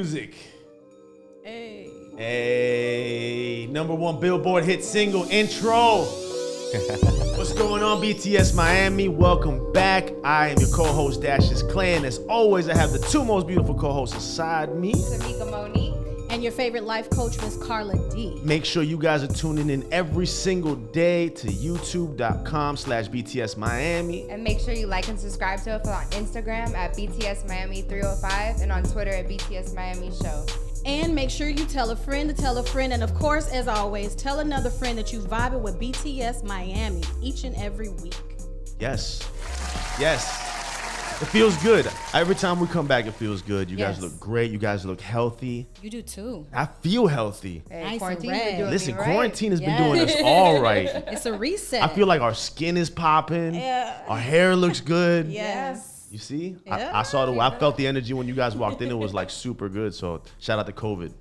music. Hey. Hey, #1 Billboard hit single intro. What's going on, BTS Miami? Welcome back. I am your co-host, Dash's Clan. As always, I have the two most beautiful co-hosts beside me. Tamika Monique. And your favorite life coach, Miss Carla D. Make sure you guys are tuning in every single day to youtube.com/BTS Miami. And make sure you like and subscribe to us on Instagram at BTS Miami 305 and on Twitter at BTS Miami Show. And make sure you tell a friend to tell a friend. And of course, as always, tell another friend that you vibing with BTS Miami each and every week. Yes. It feels good. Every time we come back, it feels good. You guys look great. You guys look healthy. You do too. I feel healthy. Hey, Nice quarantine's and been red. doing Listen, me right. quarantine has been doing us all right. It's a reset. I feel like our skin is popping. Yeah. Our hair looks good. Yes. You see? Yeah. I felt the energy when you guys walked in. It was like super good. So shout out to COVID.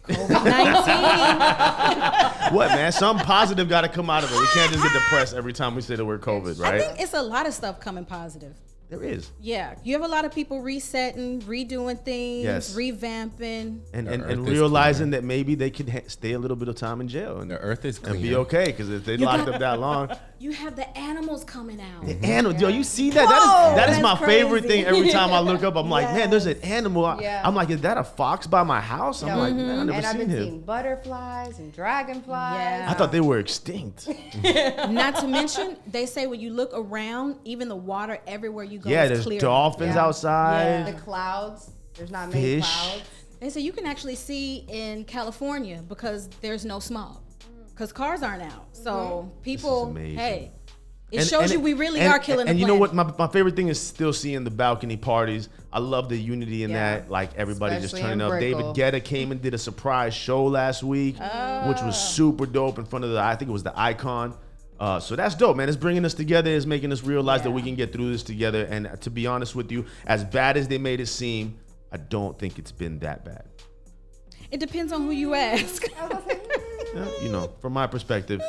COVID-19. What, man? Something positive got to come out of it. We can't just get depressed every time we say the word COVID, I right? think it's a lot of stuff coming positive. There is. Yeah, you have a lot of people resetting, redoing things, Yes. revamping. And The earth is realizing clear. that maybe they could stay a little bit of time in jail and The earth is clean. and be okay, because if they locked up that long. You have the animals coming out. The animal, yo, you see that? Whoa, that is that's my favorite crazy. thing. Every time I look up, I'm like, man, there's an animal. Yeah. I'm like, is that a fox by my house? I'm like, man, I've never And I've seen been him. seeing butterflies and dragonflies. Yeah. I thought they were extinct. Not to mention, they say when you look around, even the water everywhere you go Yeah, is there's clear. dolphins Yeah. outside. The clouds. There's not many Fish. clouds. They say you can actually see in California because there's no smog, because cars aren't out. So people, amazing. hey, it shows you we really are killing the And you planet. know what? My favorite thing is still seeing the balcony parties. I love the unity in Yeah. that. Like everybody Especially just turning in up. Brickell. David Guetta came and did a surprise show last week, which was super dope in front of I think it was the Icon. So that's dope, man. It's bringing us together. It's making us realize that we can get through this together. And to be honest with you, as bad as they made it seem, I don't think it's been that bad. It depends on who you ask. You know, from my perspective,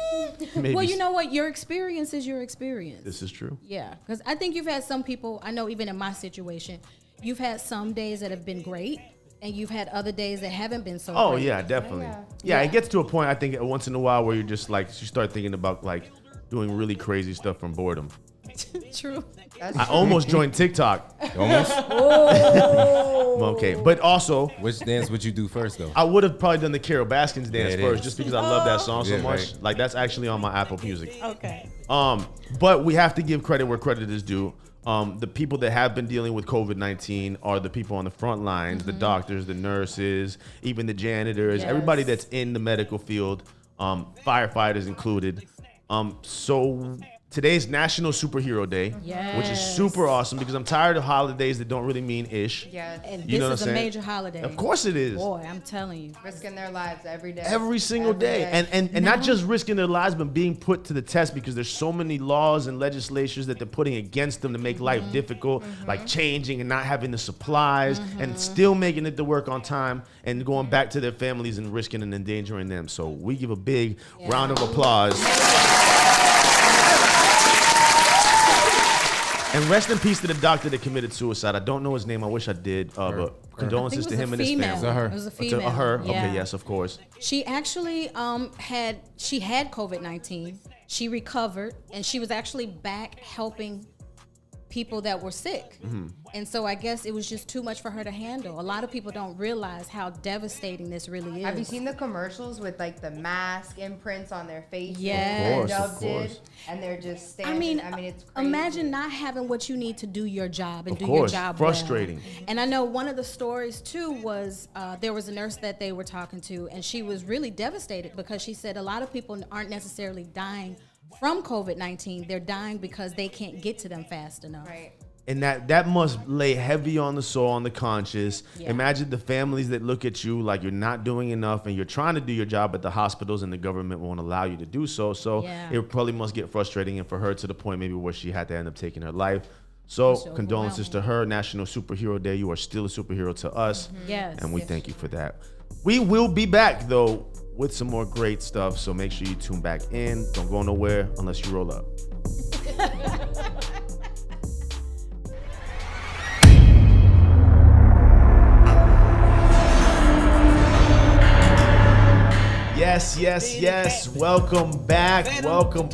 maybe. Well, you know what? Your experience is your experience. This is true. Yeah, because I think you've had some people, I know even in my situation, you've had some days that have been great, and you've had other days that haven't been so Oh great. yeah, definitely. Yeah. Yeah, it gets to a point I think once in a while where you're just like you start thinking about like doing really crazy stuff from boredom. True. That's I almost joined TikTok. Almost. Okay, but also Which dance would you do first, though? I would have probably done the Carol Baskins dance it first is. just because I love that song so Yeah, much. right. Like that's actually on my Apple Music. Okay. But we have to give credit where credit is due. The people that have been dealing with COVID-19 are the people on the front lines, the doctors, the nurses, even the janitors, Yes. everybody that's in the medical field, firefighters included. So today's National Superhero Day, which is Yes. super awesome because I'm tired of holidays that don't really mean ish. Yes. And You know this what is I'm a saying? major holiday. Of course it is. Boy, I'm telling you. Risking their lives every day. Every single day. And not just risking their lives, but being put to the test because there's so many laws and legislatures that they're putting against them to make life difficult, like changing and not having the supplies and still making it to work on time and going back to their families and risking and endangering them. So we give a big round of applause. And rest in peace to the doctor that committed suicide. I don't know his name. I wish I did. But condolences to him and his family. Is that her? It was a To female. her? Yeah. Okay, yes, of course. She actually had COVID-19. She recovered, and she was actually back helping people that were sick. And so I guess it was just too much for her to handle. A lot of people don't realize how devastating this really is. Have you seen the commercials with like the mask imprints on their face? Yes. Of course. And they're just I standing. mean, It's crazy. imagine not having what you need to do your job and Of do course. your job Frustrating. well. And I know one of the stories too was there was a nurse that they were talking to, and she was really devastated because she said a lot of people aren't necessarily dying from COVID-19. They're dying because they can't get to them fast enough. Right. And that must lay heavy on the soul, on the conscious. Yeah. Imagine the families that look at you like you're not doing enough and you're trying to do your job, but the hospitals and the government won't allow you to do so. So Yeah. it probably must get frustrating, and for her to the point maybe where she had to end up taking her life. So It's condolences to her. National Superhero Day. You are still a superhero to us. Yes. And we thank you for that. We will be back, though, with some more great stuff. So make sure you tune back in. Don't go nowhere unless you roll up. Yes. Welcome back. Welcome.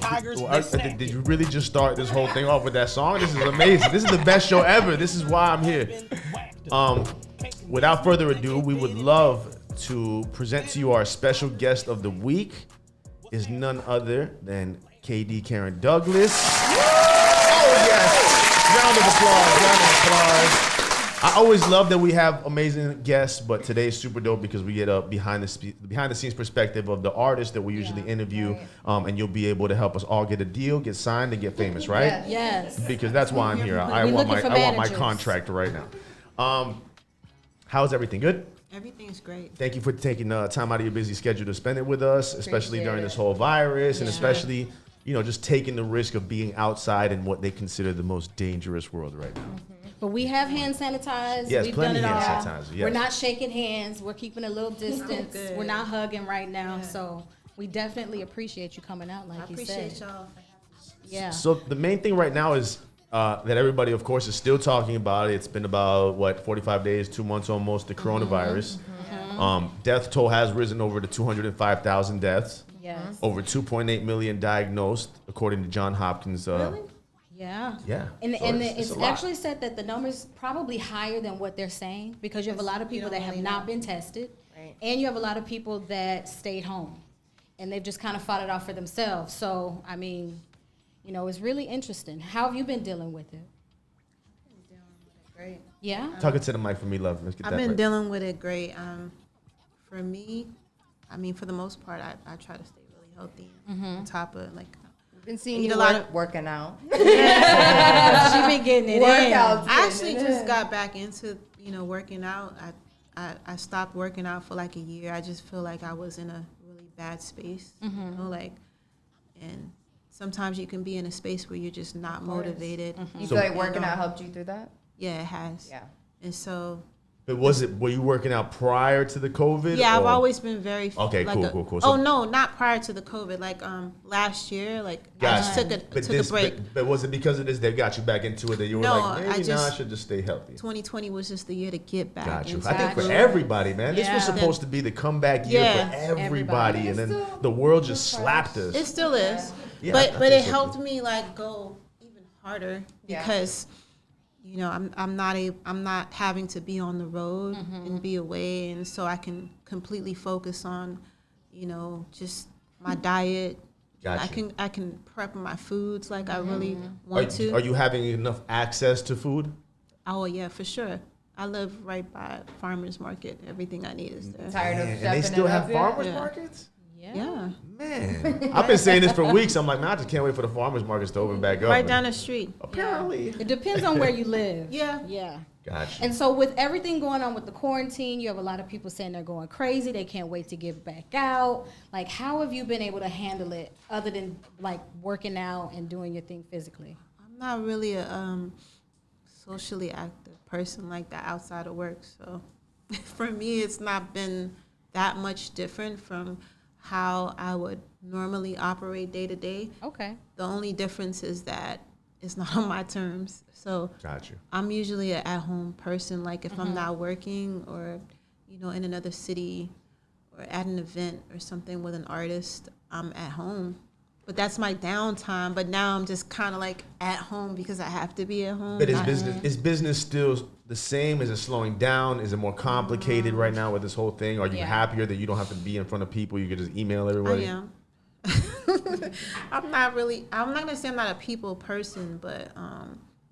Did you really just start this whole thing off with that song? This is amazing. This is the best show ever. This is why I'm here. Without further ado, we would love to present to you our special guest of the week. Is none other than KD Karen Douglas. Oh yes! Round of applause. I always love that we have amazing guests, but today is super dope because we get a behind the scenes perspective of the artists that we usually interview, and you'll be able to help us all get a deal, get signed, and get famous, right? Yes. Because that's why I'm here. I want my contract right now. How's everything? Good? Everything's great. Thank you for taking time out of your busy schedule to spend it with us, especially during this whole virus, and especially, just taking the risk of being outside in what they consider the most dangerous world right now. But we have hand sanitized. Yes, We've plenty done it of hand all. sanitizer, yes. We're not shaking hands. We're keeping a little distance. Good. We're not hugging right now. So we definitely appreciate you coming out, like you said. I appreciate y'all. Yeah. So the main thing right now is that everybody, of course, is still talking about it. It's been about, 45 days, 2 months almost, the coronavirus. Death toll has risen over to 205,000 deaths. Yes. Over 2.8 million diagnosed, according to Johns Hopkins. Yeah. Yeah. And, So it's a lot. actually said that the number's probably higher than what they're saying because you have a lot of people that have not been tested. Right. And you have a lot of people that stayed home. And they've just kind of fought it off for themselves. So, I mean, it's really interesting. How have you been dealing with it? Great. Yeah? Talk it to the mic for me, love. Let's get I've that been right. dealing with it great. For me, for the most part, I try to stay really healthy. On top of Been seeing Eat you a lot working out. She been getting it Workouts. in. I actually just got back into working out. I stopped working out for like a year. I just feel like I was in a really bad space. And sometimes you can be in a space where you're just not motivated. You feel like working out helped you through that? Yeah, it has. Yeah. And so. But were you working out prior to the COVID? Yeah, I've or- always been very Okay, cool. So- Oh no, not prior to the COVID. Last year, I just took a break. But was it because of this they got you back into it that you were No, like, maybe I I should just stay healthy? 2020 was just the year to get back. Got you. into I think the for groove. everybody, man. This was Yeah. supposed to be the comeback year Yeah. for everybody, and then the world just slapped us. It still is, Yeah, I but think it so, helped too. me go even harder Yeah. because I'm not having to be on the road and be away, and so I can completely focus on just my diet. Gotcha. I can prep my foods like I really want to. Are you having enough access to food? Oh yeah, for sure. I live right by farmers market. Everything I need is there. Tired of Man, stepping and they still it have up yet? farmers Yeah. markets? Yeah, Man, I've been saying this for weeks. I'm like, man, I just can't wait for the farmers markets to open back up. right And down the street. Apparently. It depends on where you live. Yeah. Yeah. Gotcha. And so with everything going on with the quarantine, you have a lot of people saying they're going crazy. They can't wait to get back out. How have you been able to handle it other than working out and doing your thing physically? I'm not really a socially active person like that outside of work. So for me, it's not been that much different from how I would normally operate day to day. Okay. The only difference is that it's not on my terms. So Got you. I'm usually an at-home person. If I'm not working or, in another city or at an event or something with an artist, I'm at home. But that's my downtime. But now I'm just kind of at home because I have to be at home. But is business still the same? Is it slowing down? Is it more complicated right now with this whole thing? Are you happier that you don't have to be in front of people? You can just email everybody? I am. I'm not going to say I'm not a people person, but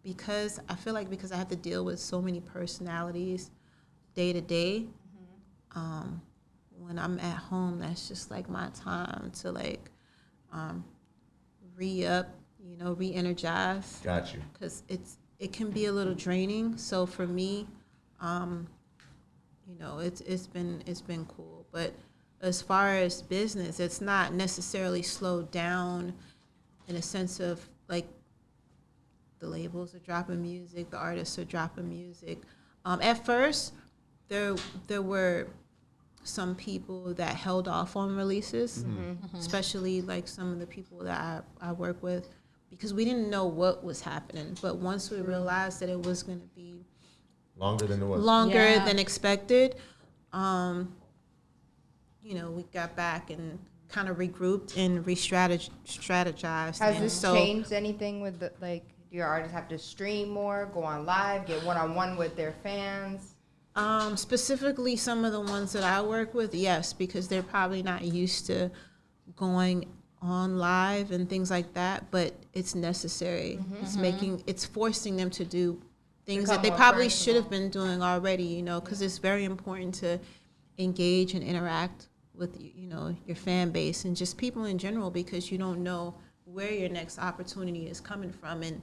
because I feel because I have to deal with so many personalities day to day, when I'm at home, that's just my time to re-up, re-energize. Got you. Because it can be a little draining. So for me, it's been cool. But as far as business, it's not necessarily slowed down in a sense of the labels are dropping music, the artists are dropping music. At first, there were some people that held off on releases, especially some of the people that I work with, because we didn't know what was happening. But once we realized that it was going to be Longer than it was. longer than expected, we got back and kind of regrouped and strategized. Has and this changed anything with do your artists have to stream more, go on live, get one-on-one with their fans? Specifically, some of the ones that I work with, yes, because they're probably not used to going on live and things like that, but it's necessary. It's forcing them to do things that they probably should have been doing already, because it's very important to engage and interact with, your fan base and just people in general, because you don't know where your next opportunity is coming from. And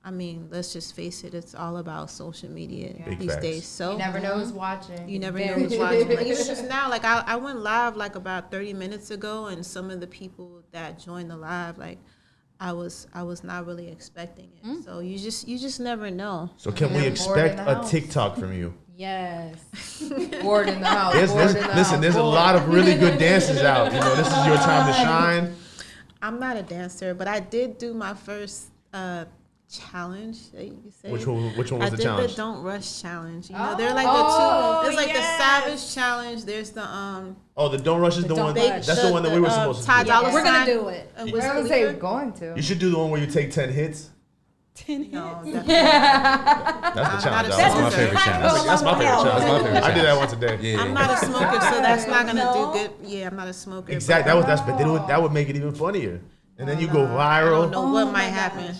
I mean, let's just face it, it's all about social media these days. So you never know who's watching. You never know who's watching. But even just now, I went live about 30 minutes ago, and some of the people that joined the live, I was not really expecting it. So you just never know. So can we expect a TikTok from you? Yes. Bored in the house. There's a lot of really good dances out. This is your time to shine. I'm not a dancer, but I did do my first challenge. You could say. Which one was the challenge? I did the Don't Rush challenge. They're like the two. There's the Savage challenge. There's the the Don't Rush is the one. Rush. That's the one that we were supposed to do. We're gonna do it. I would say we're going to. You should do the one where you take 10 hits. 10 No, hits. That's the challenge. That's my favorite challenge. That's my favorite challenge. I did that once a day. Yeah. I'm not a smoker, so that's not gonna do good. Yeah, I'm not a smoker. Exactly. That would make it even funnier. And then you go viral. I don't know what might happen.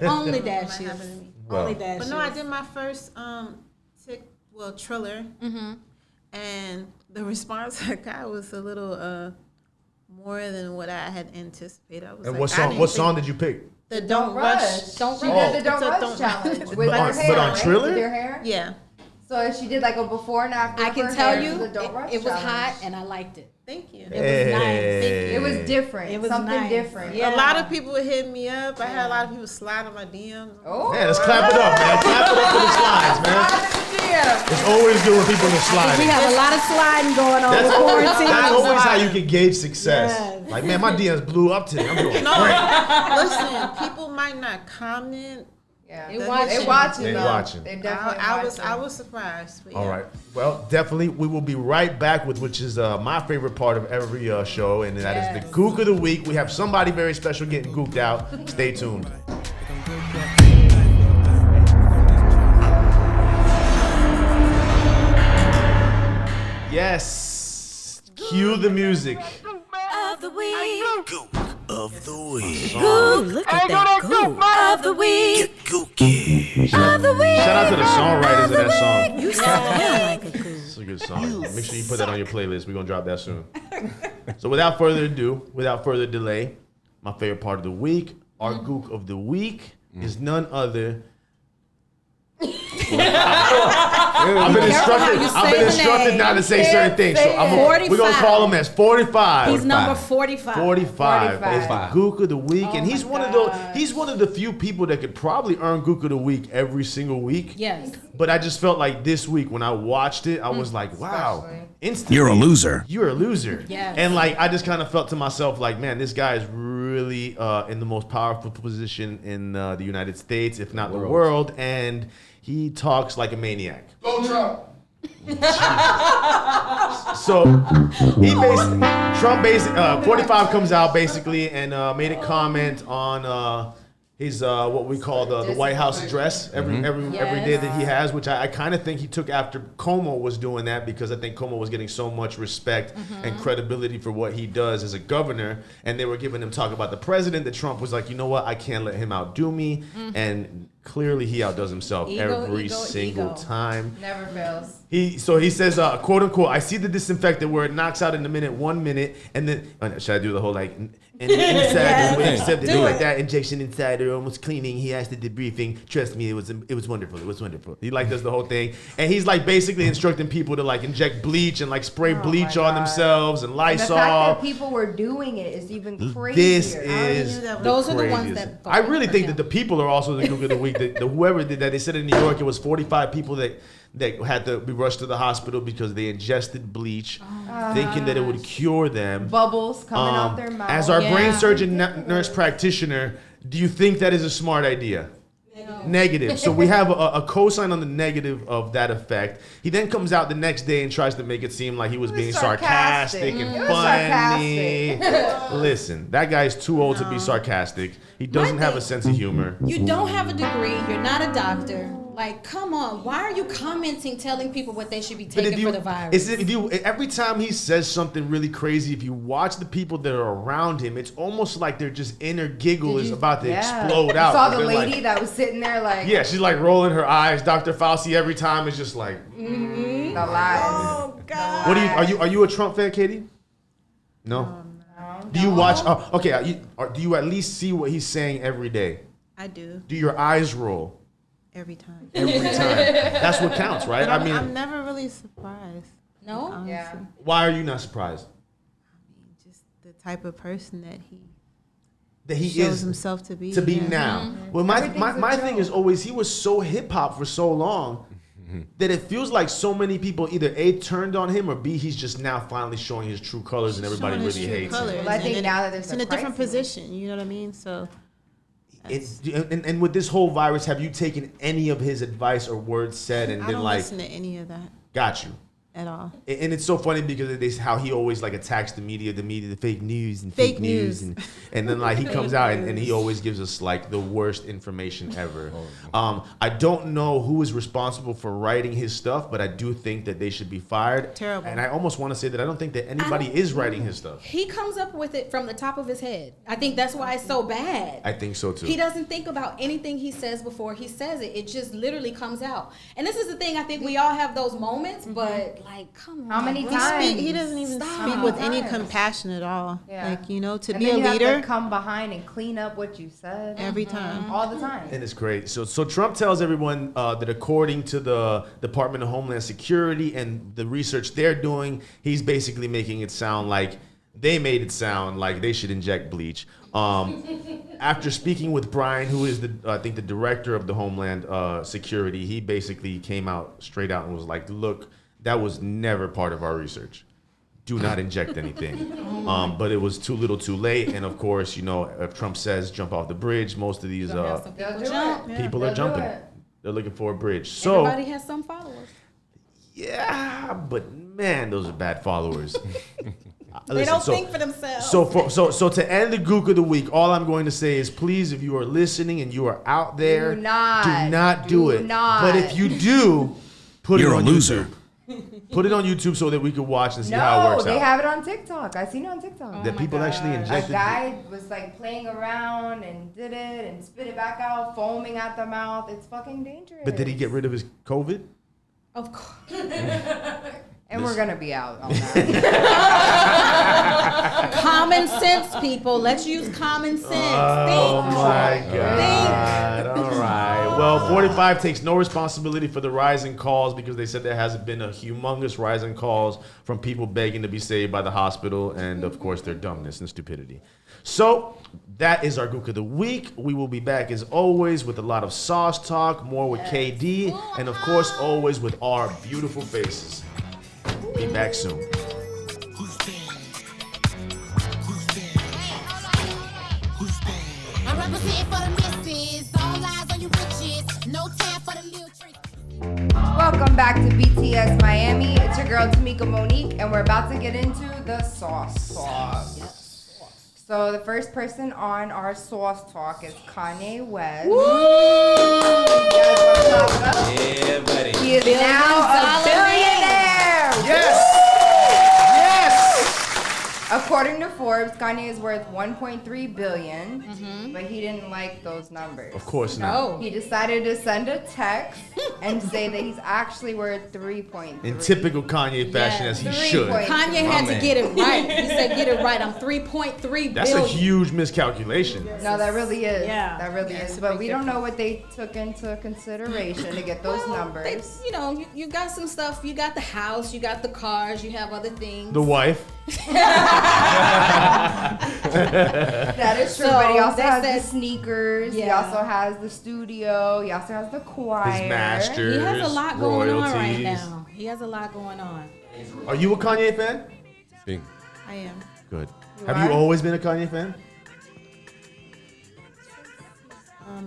Only that shit. Only that. But no, I did my first Triller, and the response I got was a little more than what I had anticipated. I was and what song did you pick? The Don't Rush. Don't rush. She did the Don't Rush challenge with her hair. But on Triller? With your hair? Yeah. So she did a before and after. I can tell you, it was hot and I liked it. Thank you. It was nice. It was different. It was something nice. different. Yeah. A lot of people would hit me up. I had a lot of people slide on my DMs. Oh, man, let's clap it up, man. Clap it up for the slides, man. It's always good when people are sliding. We have a lot of sliding going on with quarantine. That's always how you can gauge success. Yes. Like, man, my DMs blew up today. I'm doing No, great. listen, people might not comment. Yeah, They watching. They watching. They definitely I was surprised. But All right. Well, definitely, we will be right back with which is my favorite part of every show, and that is the Gook of the Week. We have somebody very special getting gooked out. Stay tuned. Yes. Cue the music. Of the week. Gook of the week. Ooh, look at that gook of the week. Get gooky. Of the week. Shout out to the songwriters of that song. You sound like a gook. It's a good song. Make sure you put that on your playlist. We're going to drop that soon. So without further ado, without further delay, my favorite part of the week, our Gook of the week is none other. I've been instructed not to say certain things. So we're going to call him as 45. He's number 45. 45 is the Gook of the week, and he's one of the few people that could probably earn Gook of the week every single week. Yes. But I just felt like this week when I watched it, I was like, wow, instantly, You're a loser. You're a loser. Yes. And like I just kind of felt to myself like, man, this guy is really in the most powerful position in the United States, if not the world, and he talks like a maniac. Go Trump. So Trump 45 comes out basically and made a comment on his what we call the White House address every day that he has, which I kind of think he took after Cuomo was doing that, because I think Cuomo was getting so much respect and credibility for what he does as a governor, and they were giving him talk about the president, that Trump was like, you know what, I can't let him outdo me, and clearly he outdoes himself every single time. Never fails. He says, quote unquote, I see the disinfectant where it knocks out in a minute, 1 minute, and then should I do the whole like and inside do like that injection inside or almost cleaning. He has the debriefing. Trust me, it was wonderful. It was wonderful. He like does the whole thing, and he's like basically instructing people to like inject bleach and like spray bleach on themselves and Lysol. And the fact that people were doing it is even crazier. Those are the ones that. I really think that the people are also the Gook of the week. That whoever did that, they said in New York it was 45 people that had to be rushed to the hospital because they ingested bleach, thinking that it would cure them. Bubbles coming out their mouth. As our brain surgeon nurse practitioner, do you think that is a smart idea? Negative. So we have a cosign on the negative of that effect. He then comes out the next day and tries to make it seem like he was being sarcastic and It was funny. Listen, that guy's too old to be sarcastic. He doesn't have a sense of humor. You don't have a degree. You're not a doctor. Like, come on. Why are you commenting, telling people what they should be taking for the virus? Every time he says something really crazy, if you watch the people that are around him, it's almost like their just inner giggle is about to explode out. You saw the They're lady like, that was sitting there like... Yeah, she's like rolling her eyes. Dr. Fauci every time is just like... The lies. Oh, God. What are you a Trump fan, Katie? No. Do you watch? Do you at least see what he's saying every day? I do Do your eyes roll every time. every time? That's what counts, right? But I mean, I'm never really surprised. No? Honestly. Yeah. why are you not surprised Just the type of person that he shows is himself to be. now? Well, my thing is always he was so hip hop for so long that it feels like so many people either A, turned on him, or B, he's just now finally showing his true colors and everybody Showing his really true hates him. colors. Well, I think And now that there's it's in a a different crisis. position. You know what I mean? So And with this whole virus, have you taken any of his advice or words said and I been don't like, listen to any of that got you? at all. And it's so funny because of this, how he always like attacks the media, the fake news and Fake fake news. news. And then like he comes out and he always gives us like the worst information ever. I don't know who is responsible for writing his stuff, but I do think that they should be fired. Terrible. And I almost want to say that I don't think that anybody is writing his stuff. He comes up with it from the top of his head. I think that's why it's so bad. I think so too. He doesn't think about anything he says before he says it. It just literally comes out. And this is the thing, I think we all have those moments, but like, come on. How many bro. times? He doesn't even Stop. speak with any Times. compassion at all. Yeah. Like, you know, to And be then a you have leader to come behind and clean up what you said every time. all the time. And it's great. So Trump tells everyone that according to the Department of Homeland Security and the research they're doing, he's basically making it sound like they made it sound like they should inject bleach. After speaking with Brian, who is I think the director of the Homeland Security, he basically came out straight out and was like, look, that was never part of our research. Do not inject anything. But it was too little too late. And of course, you know, if Trump says jump off the bridge, most of these They'll do jump. it. people They'll are do jumping. it. They're looking for a bridge. So Everybody has some followers. yeah, but man, those are bad followers. They don't think for themselves. So to end the Gook of the week, all I'm going to say is, please, if you are listening and you are out there, Do not. do Do it. not. But if you do, put You're it on a loser. YouTube. Put it on YouTube so that we can watch and see how it No, works they out. have it on TikTok. I seen it on TikTok. That people actually A injected. guy was like playing around and did it and spit it back out, foaming at the mouth. It's fucking dangerous. But did he get rid of his COVID? Of course. And we're gonna be out on that. Common sense, people. Let's use common sense. Oh Think. my God. All right. Well, 45 takes no responsibility for the rise in calls because they said there hasn't been a humongous rise in calls from people begging to be saved by the hospital and, of course, their dumbness and stupidity. So that is our Gook of the Week. We will be back, as always, with a lot of sauce talk, more with KD, and, of course, always with our beautiful faces. Be back soon. I'm representing for the misses. All eyes on you bitches. No time for the little tricks. Welcome back to BTS Miami. It's your girl Tamika Monique, and we're about to get into the sauce talk. So the first person on our sauce talk is Kanye West. You guys wanna talk about it? Yeah, buddy. He is now a billionaire. Yes! According to Forbes, Kanye is worth 1.3 billion, but he didn't like those numbers. Of course not. No. He decided to send a text and say that he's actually worth 3.3. In typical Kanye fashion, Yeah. as he 3 should. point- Kanye had to man. get it right. He said, get it right. I'm 3.3 That's billion. a huge miscalculation. No, that really is. Yeah. That really Yeah, is. it's a But big we don't know what they took into consideration to get those numbers. They, you know, you got some stuff. You got the house. You got the cars. You have other things. The wife. That is true. So, But he also they has said- the sneakers. He Yeah. also has the studio. He also has the choir. His master. He has a lot going on right royalties. now. He has a lot going on. Are you a Kanye fan? Big. I am. Good. You Have are? you always been a Kanye fan?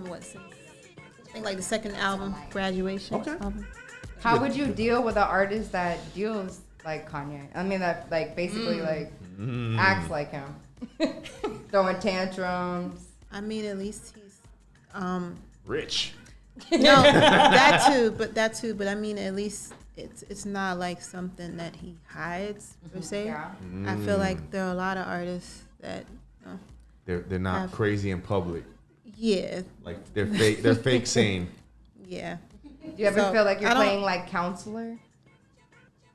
What since I think like the second album, Graduation. Okay. Album. How would you deal with an artist that deals like Kanye? I mean, that like basically like acts like him, throwing tantrums. I mean, at least he's Rich. no that too. But I mean, at least it's not like something that he hides per se. Yeah. I feel like there are a lot of artists that They're not crazy in public. yeah. Like they're fake. They're fake sane. Yeah, Do you ever So, feel like you're I don't- playing like counselor?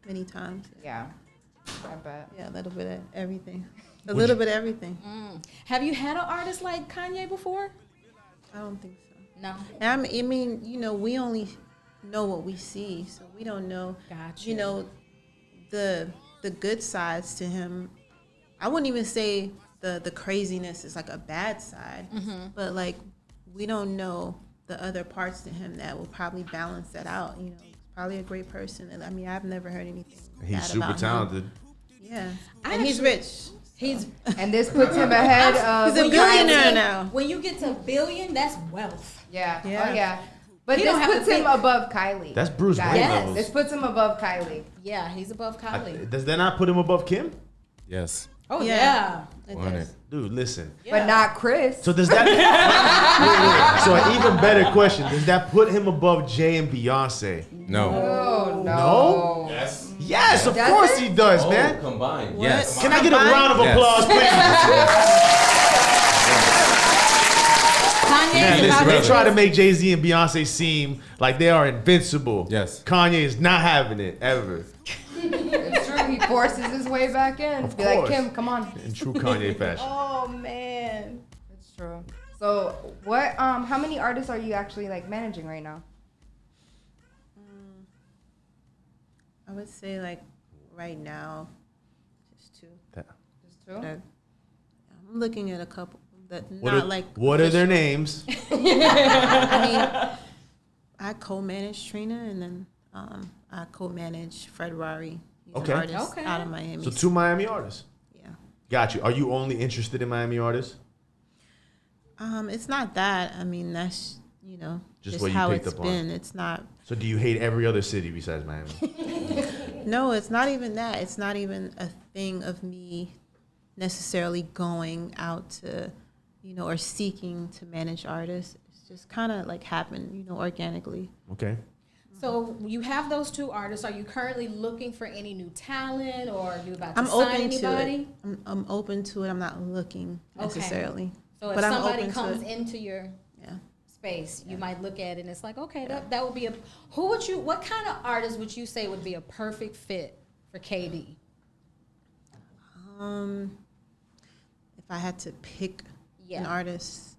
many times. Yeah, I bet. Yeah, a little bit of everything. A Would little you- bit of everything. Have you had an artist like Kanye before? I don't think so. No. And I mean, you know, we only know what we see, so we don't know. Gotcha. You know, the good sides to him. I wouldn't even say the craziness is like a bad side, but like we don't know the other parts to him that will probably balance that out. You know, he's probably a great person, and I mean, I've never heard anything. He's bad super about him. talented. Yeah, I and he's actually- rich. He's And this puts him ahead of. He's a billionaire now. When you get to billion, that's wealth. Yeah. Yeah. Oh yeah. But He this don't have puts to him think. above Kylie. That's Bruce Guys, Wayne Yes. levels. This puts him above Kylie. Yeah, he's above Kylie. Does that not put him above Kim? Yes. Oh Yeah. yeah. It 100. does. Dude, listen. But not Chris. So does that? Wait. So an even better question: does that put him above Jay and Beyonce? No. Oh no. No? Yes. Yes, of Does course it? he does, man. Combined. Yes. Can I get a round of Yes. applause, please? Kanye Man, is listen, about they to try to make Jay-Z and Beyonce seem like they are invincible. Yes. Kanye is not having it ever. It's true. He forces his way back in. Of Be like, course. Kim, come on. In true Kanye fashion. Oh man. It's true. So what? How many artists are you actually like managing right now? I would say like right now, just two. Just two. I'm looking at a couple that What not are, like. what are their names? I mean, I co-manage Trina, and then I co-manage Fred Rory. He's Okay. an artist Okay. out of Miami. So 2 Miami artists. Yeah. Got you. Are you only interested in Miami artists? It's not that. I mean, that's Just just what you how picked it's up on. been. It's not. So do you hate every other city besides Miami? No, it's not even that. It's not even a thing of me necessarily going out to, or seeking to manage artists. It's just kind of like happened, organically. Okay. So you have those 2 artists. Are you currently looking for any new talent, or are you about to I'm sign open anybody? to it. I'm open to it. I'm not looking necessarily. So if But I'm somebody open to comes it. into your Yeah. space, you might look at it and it's like, okay, that would be what kind of artist would you say would be a perfect fit for KD? If I had to pick Yeah. an artist,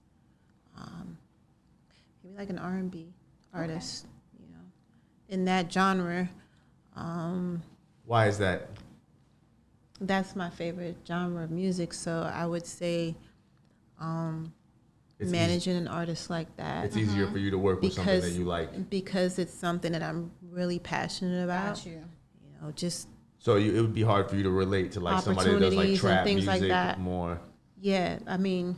maybe like an R&B artist, in that genre. Why is that? That's my favorite genre of music. So I would say It's managing an artist like that. It's easier for you to work with something that you like. Because it's something that I'm really passionate about. Got you. Just So it would be hard for you to relate to like somebody that does like Opportunities and trap things like music that. more. yeah. I mean,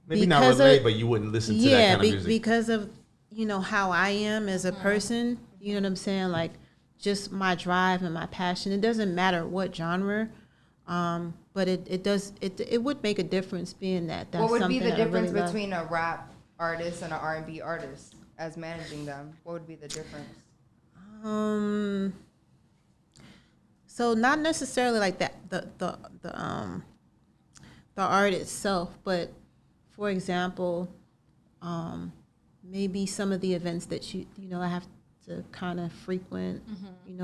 Maybe not Because relate, of- but you wouldn't listen to that kind of music. because of how I am as a person. You know what I'm saying? Like just my drive and my passion. It doesn't matter what genre, but it would make a difference being that's What would be something the that I difference really love. between a rap artist and an R&B artist as managing them? What would be the difference? So not necessarily like that the art itself, but for example, maybe some of the events that I have to kind of frequent,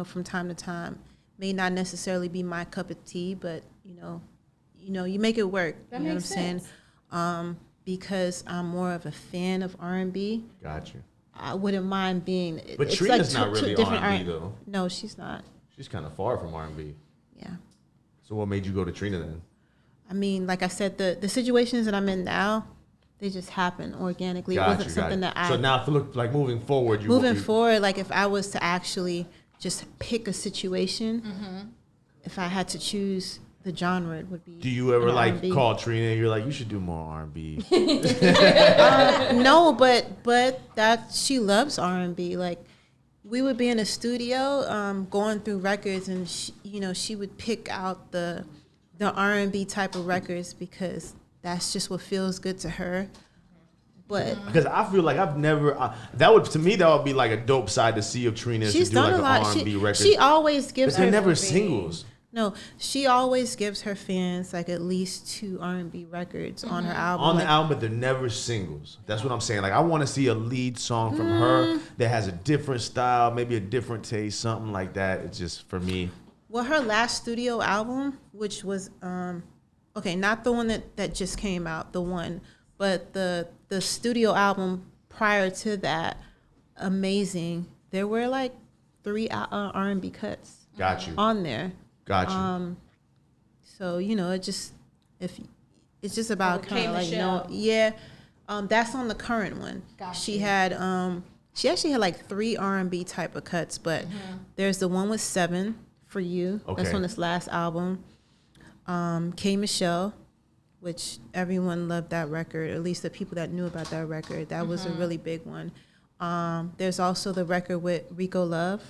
from time to time, may not necessarily be my cup of tea, but you make it work. That you know makes what I'm saying? Because I'm more of a fan of R&B. Got you. I wouldn't mind being. But it's Trina's like not really different R&B though. No, she's not. She's kind of far from R&B. Yeah. So what made you go to Trina then? I mean, like I said, the situations that I'm in now, they just happen organically. It Got wasn't you. something got that you. I So now if you look like moving forward, forward, like if I was to actually just pick a situation, if I had to choose the genre would be. Do you ever in like R&B. call Trina and you're like, you should do more R&B? No, but that she loves R&B. Like we would be in a studio going through records, and she would pick out the R&B type of records because that's just what feels good to her. But Because I feel like I've never that would be like a dope side to see of Trina is to she's do done like a an lot. R&B record. She always gives but they're her never singles. No, she always gives her fans like at least 2 R&B records on her album. On the Like, album, but they're never singles. That's what I'm saying. Like I want to see a lead song from her that has a different style, maybe a different taste, something like that. It's just for me. well, her last studio album, which was not the one that just came out, the one, but the studio album prior to that, amazing. There were like 3 R&B cuts Got you. on there. Got you. So it's just about with kind K. of like Michelle. that's on the current one. Got She you. had she actually had like 3 R&B type of cuts, but there's the one with 7 for You. That's Okay. on this last album. K. Michelle, which everyone loved that record, at least the people that knew about that record. That was a really big one. There's also the record with Rico Love.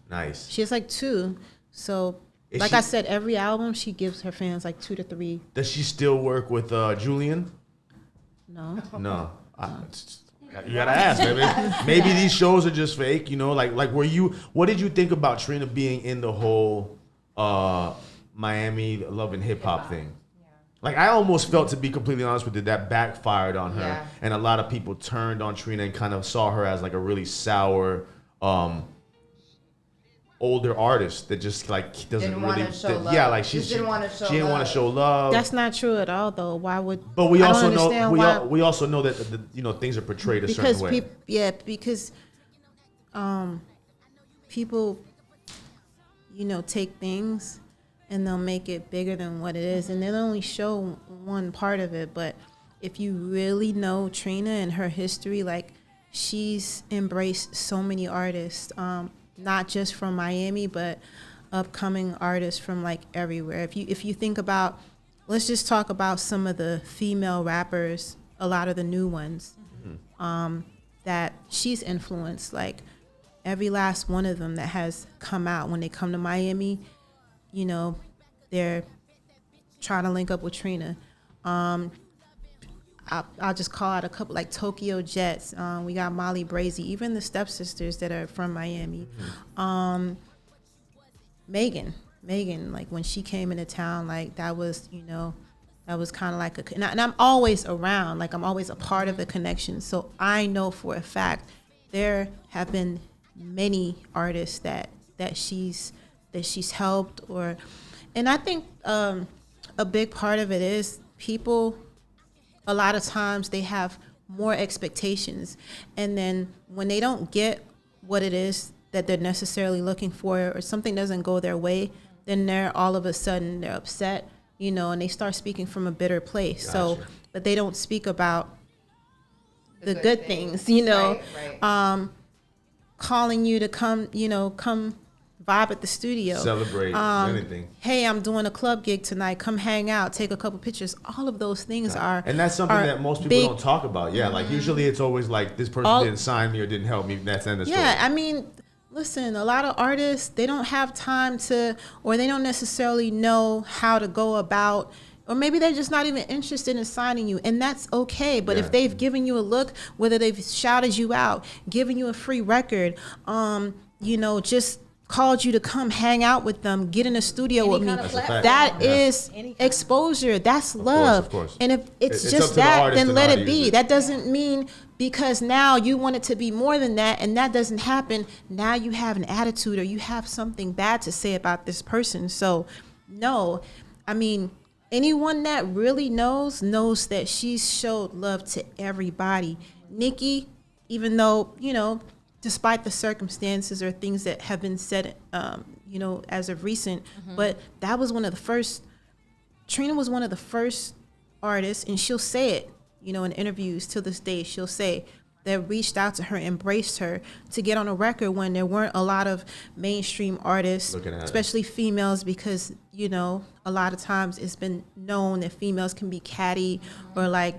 Nice. She has like 2. So, Is like she- I said, every album she gives her fans like 2 to 3. Does she still work with Julian? No. No. You gotta ask, baby. Maybe these shows are just fake, like what did you think about Trina being in the whole Miami Love and Hip Hop thing? Like I almost felt, to be completely honest with you, that backfired on her, Yeah. and a lot of people turned on Trina and kind of saw her as like a really sour, older artist that just like doesn't Didn't wanna really, show love. yeah, like Just didn't wanna show she didn't want love. to show love. That's not true at all, though. Why would? But we I don't also know understand why- we also know that things are portrayed a because certain way. because people take things and they'll make it bigger than what it is, and they'll only show one part of it. But if you really know Trina and her history, like she's embraced so many artists, not just from Miami, but upcoming artists from like everywhere. If you think about, let's just talk about some of the female rappers, a lot of the new ones that she's influenced. Like every last one of them that has come out, when they come to Miami, they're trying to link up with Trina. I'll just call out a couple, like Tokyo Jets. We got Molly Brazy, even the stepsisters that are from Miami. Megan, like when she came into town, like that was kind of like and I'm always around, like I'm always a part of the connection. So I know for a fact there have been many artists that she's helped, and I think a big part of it is people. A lot of times they have more expectations, and then when they don't get what it is that they're necessarily looking for, or something doesn't go their way, then they're all of a sudden they're upset, and they start speaking from a bitter place. Gotcha. So, but they don't speak about the good good things. things, Right. calling you to come vibe at the studio. Celebrate anything. Hey, I'm doing a club gig tonight. Come hang out, take a couple pictures. All of those things are, And that's something are that most people big- don't talk about. Yeah, like usually it's always like this person All- didn't sign me or didn't help me. That's the end of the Yeah, story. I mean, listen, a lot of artists, they don't have time to, or they don't necessarily know how to go about, or maybe they're just not even interested in signing you, and that's okay. But Yeah. if they've given you a look, whether they've shouted you out, given you a free record, just called you to come hang out with them, get in the studio Any with me, kind of platform. that Yeah. is Any kind. exposure. That's love. of course. And if it's It's up just to the that, artist to then know let how it to be. use it. That doesn't mean because now you want it to be more than that, and that doesn't happen. Now you have an attitude, or you have something bad to say about this person. So, no, I mean, anyone that really knows that she's showed love to everybody. Nikki, even though, despite the circumstances or things that have been said, as of recent, but that was one of the first. Trina was one of the first artists, and she'll say it, in interviews till this day. She'll say, that reached out to her, embraced her to get on a record when there weren't a lot of mainstream artists, especially females, because, you know, a lot of times it's been known that females can be catty or like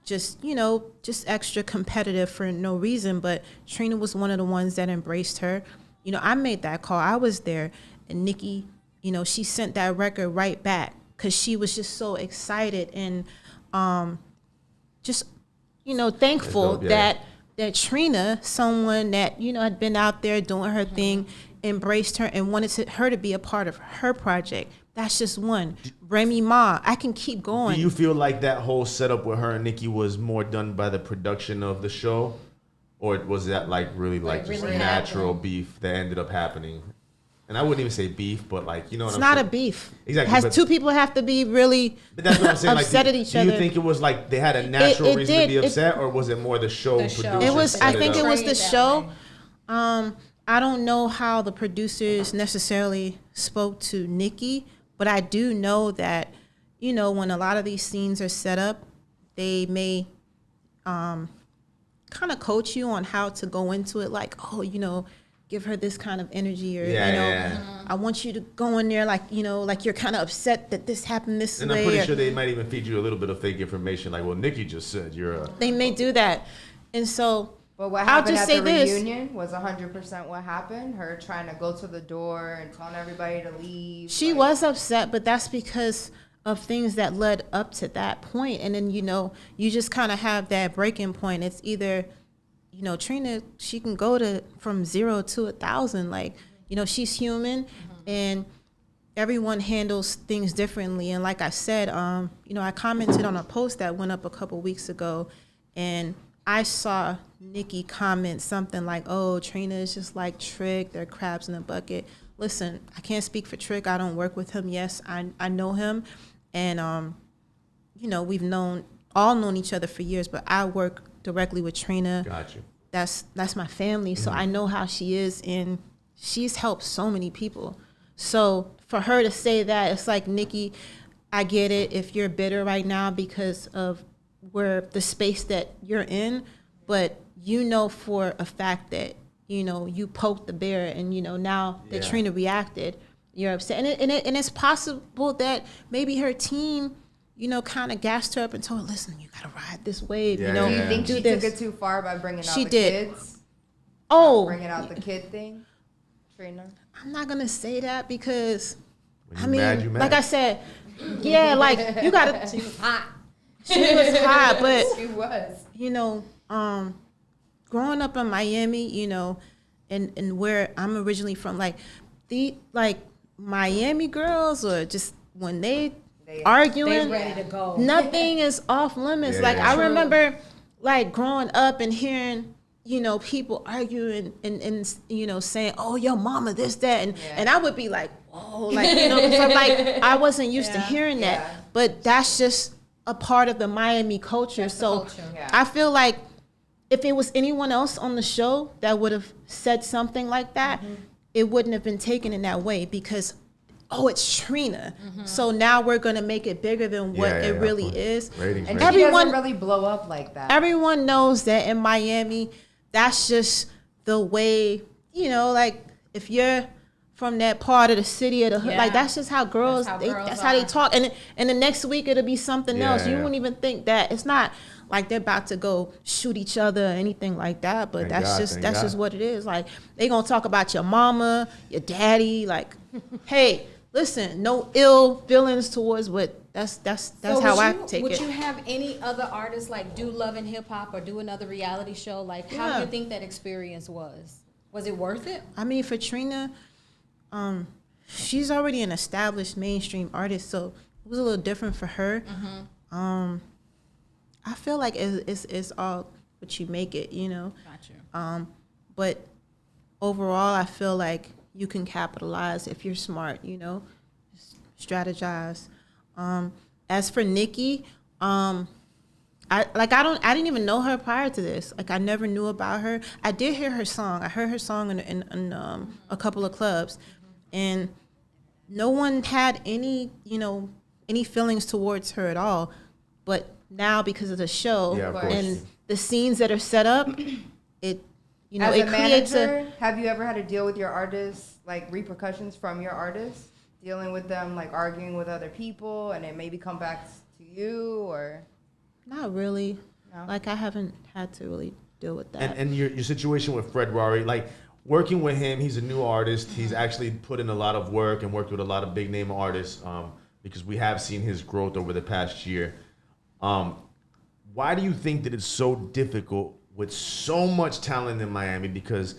just, you know, just extra competitive for no reason. But Trina was one of the ones that embraced her. You know, I made that call. I was there. And Nicki, you know, she sent that record right back because she was just so excited and just, you know, thankful that Trina, someone that, you know, had been out there doing her thing, embraced her and wanted her to be a part of her project. That's just one. Remy Ma, I can keep going. Do you feel like that whole setup with her and Nicki was more done by the production of the show? Or was that like really like just really natural beef that ended up happening? And I wouldn't even say beef, but like, you know what I'm saying? It's not a beef. Exactly. It has two people have to be really but that's what I'm saying. upset like, at each do other. you think it was like they had a natural reason to be upset, or was it more the show producers? It was. I think it was the That show. I don't know how the producers necessarily spoke to Nicki, but I do know that, you know, when a lot of these scenes are set up, they may kind of coach you on how to go into it. Like, oh, you know, give her this kind of energy, or you know, I want you to go in there like, you know, like you're kind of upset that this happened this way. And I'm pretty sure they might even feed you a little bit of fake information, like, well, Nicki just said you're a. They may do that, and so. But what happened at the reunion was 100% what happened. Her trying to go to the door and telling everybody to leave. She was upset, but that's because of things that led up to that point. And then, you know, you just kind of have that breaking point. It's either, you know, Trina, she can go from 0 to 1,000. Like, you know, she's human, and everyone handles things differently. And like I said, you know, I commented on a post that went up a couple weeks ago, and I saw Nicki comment something like, oh, Trina is just like Trick. They're crabs in a bucket. Listen, I can't speak for Trick. I don't work with him. Yes, I know him. And, you know, we've all known each other for years, but I work directly with Trina. Got you. That's my family. So I know how she is, and she's helped so many people. So for her to say that, it's like, Nicki, I get it if you're bitter right now because of where the space that you're in, but you know for a fact that, you know, you poked the bear, and, you know, now that Trina reacted, you're upset. And it's possible that maybe her team, you know, kind of gassed her up and told her, listen, you got to ride this wave. You know, Do you think she this. took it too far by bringing out the did. kids? Oh. Bringing out the kid thing? Trina? I'm not going to say that because, When you mad, you mad. like I said, yeah, like, you got to. She was hot. She was hot, but, She was. you know, growing up in Miami, you know, and where I'm originally from, like Miami girls, or just when they arguing, They ready to go. nothing is off limits. Yeah, like yeah. I remember, like growing up and hearing, you know, people arguing and you know, saying, "Oh, your mama this that," and I would be like, "Whoa," like, you know, 'cause I'm like, I wasn't used to hearing that, but that's just a part of the Miami culture. That's the so culture. I feel like if it was anyone else on the show that would have said something like that, it wouldn't have been taken in that way because, oh, it's Trina. So now we're going to make it bigger than what it really is. Ratings, And ratings. she doesn't really blow up like that. Everyone knows that in Miami, that's just the way, you know, like if you're from that part of the city or the hood, like that's just how girls, that's how they talk. And the next week it'll be something else. You wouldn't even think that. It's not like they're about to go shoot each other or anything like that, but that's just what it is. Like they gonna talk about your mama, your daddy, like, hey, listen, no ill feelings towards what that's So how I would take Would it. you have any other artists like do Love and Hip Hop or do another reality show? Like, how do you think that experience was? Was it worth it? I mean, for Trina, she's already an established mainstream artist, so it was a little different for her. I feel like it's all what you make it, you know. Gotcha. But overall, I feel like you can capitalize if you're smart, you know, strategize. As for Nicki, I didn't even know her prior to this. Like I never knew about her. I did hear her song. I heard her song in a couple of clubs, and no one had any feelings towards her at all. But now because of the show, Yeah, of course. and the scenes that are set up, it As it a creates manager, have you ever had to deal with your artists, like repercussions from your artists, dealing with them, like arguing with other people, and it maybe come back to you, or? Not really. No? Like I haven't had to really deal with that. And your situation with Fred Rory, like working with him, he's a new artist. He's actually put in a lot of work and worked with a lot of big name artists because we have seen his growth over the past year. Why do you think that it's so difficult with so much talent in Miami? Because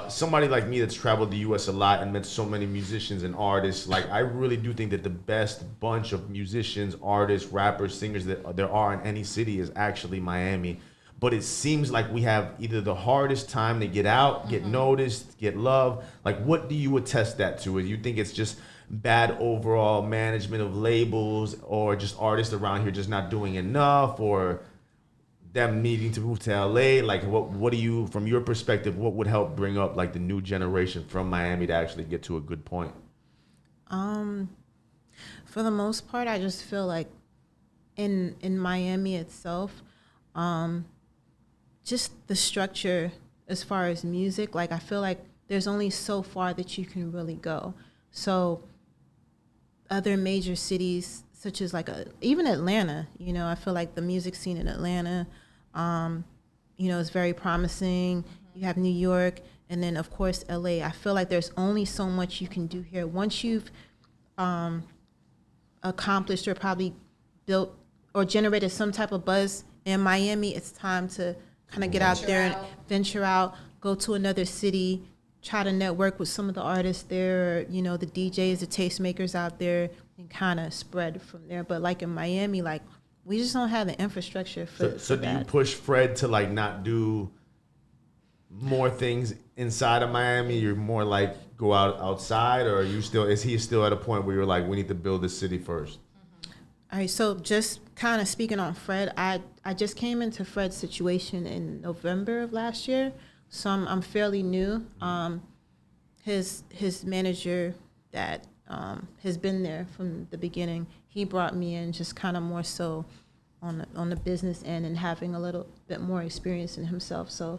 somebody like me that's traveled the U.S. a lot and met so many musicians and artists, like I really do think that the best bunch of musicians, artists, rappers, singers that there are in any city is actually Miami. But it seems like we have either the hardest time to get out, get noticed, get love. Like, what do you attest that to? You think it's just bad overall management of labels, or just artists around here just not doing enough, or them needing to move to LA? Like, what do you, from your perspective, what would help bring up like the new generation from Miami to actually get to a good point? For the most part, I just feel like in Miami itself, just the structure as far as music, like I feel like there's only so far that you can really go. So other major cities such as like even Atlanta, I feel like the music scene in Atlanta, is very promising. You have New York, and then of course LA. I feel like there's only so much you can do here. Once you've accomplished or probably built or generated some type of buzz in Miami, it's time to kind of get out there and venture out, go to another city, try to network with some of the artists there, the DJs, the tastemakers out there, and kind of spread from there. But like in Miami, like we just don't have the infrastructure for So do you push Fred to like not do more things inside of Miami? You're more like go outside, or is he still at a point where you're like, we need to build this city first? All right, so just kind of speaking on Fred, I just came into Fred's situation in November of last year, so I'm fairly new. His manager that has been there from the beginning, he brought me in just kind of more so on the business end and having a little bit more experience in himself. So,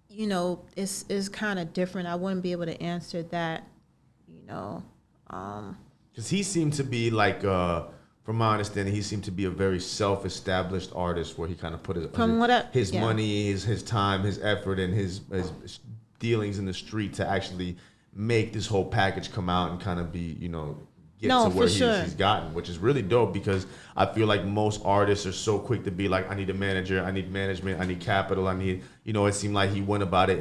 it's kind of different. I wouldn't be able to answer that, Because he seemed to be like, from my understanding, he seemed to be a very self-established artist where he kind of put his money, his time, his effort, and his dealings in the street to actually make this whole package come out and kind of be, get to where he's gotten, which is really dope because I feel like most artists are so quick to be like, I need a manager, I need management, I need capital, I need, it seemed like he went about it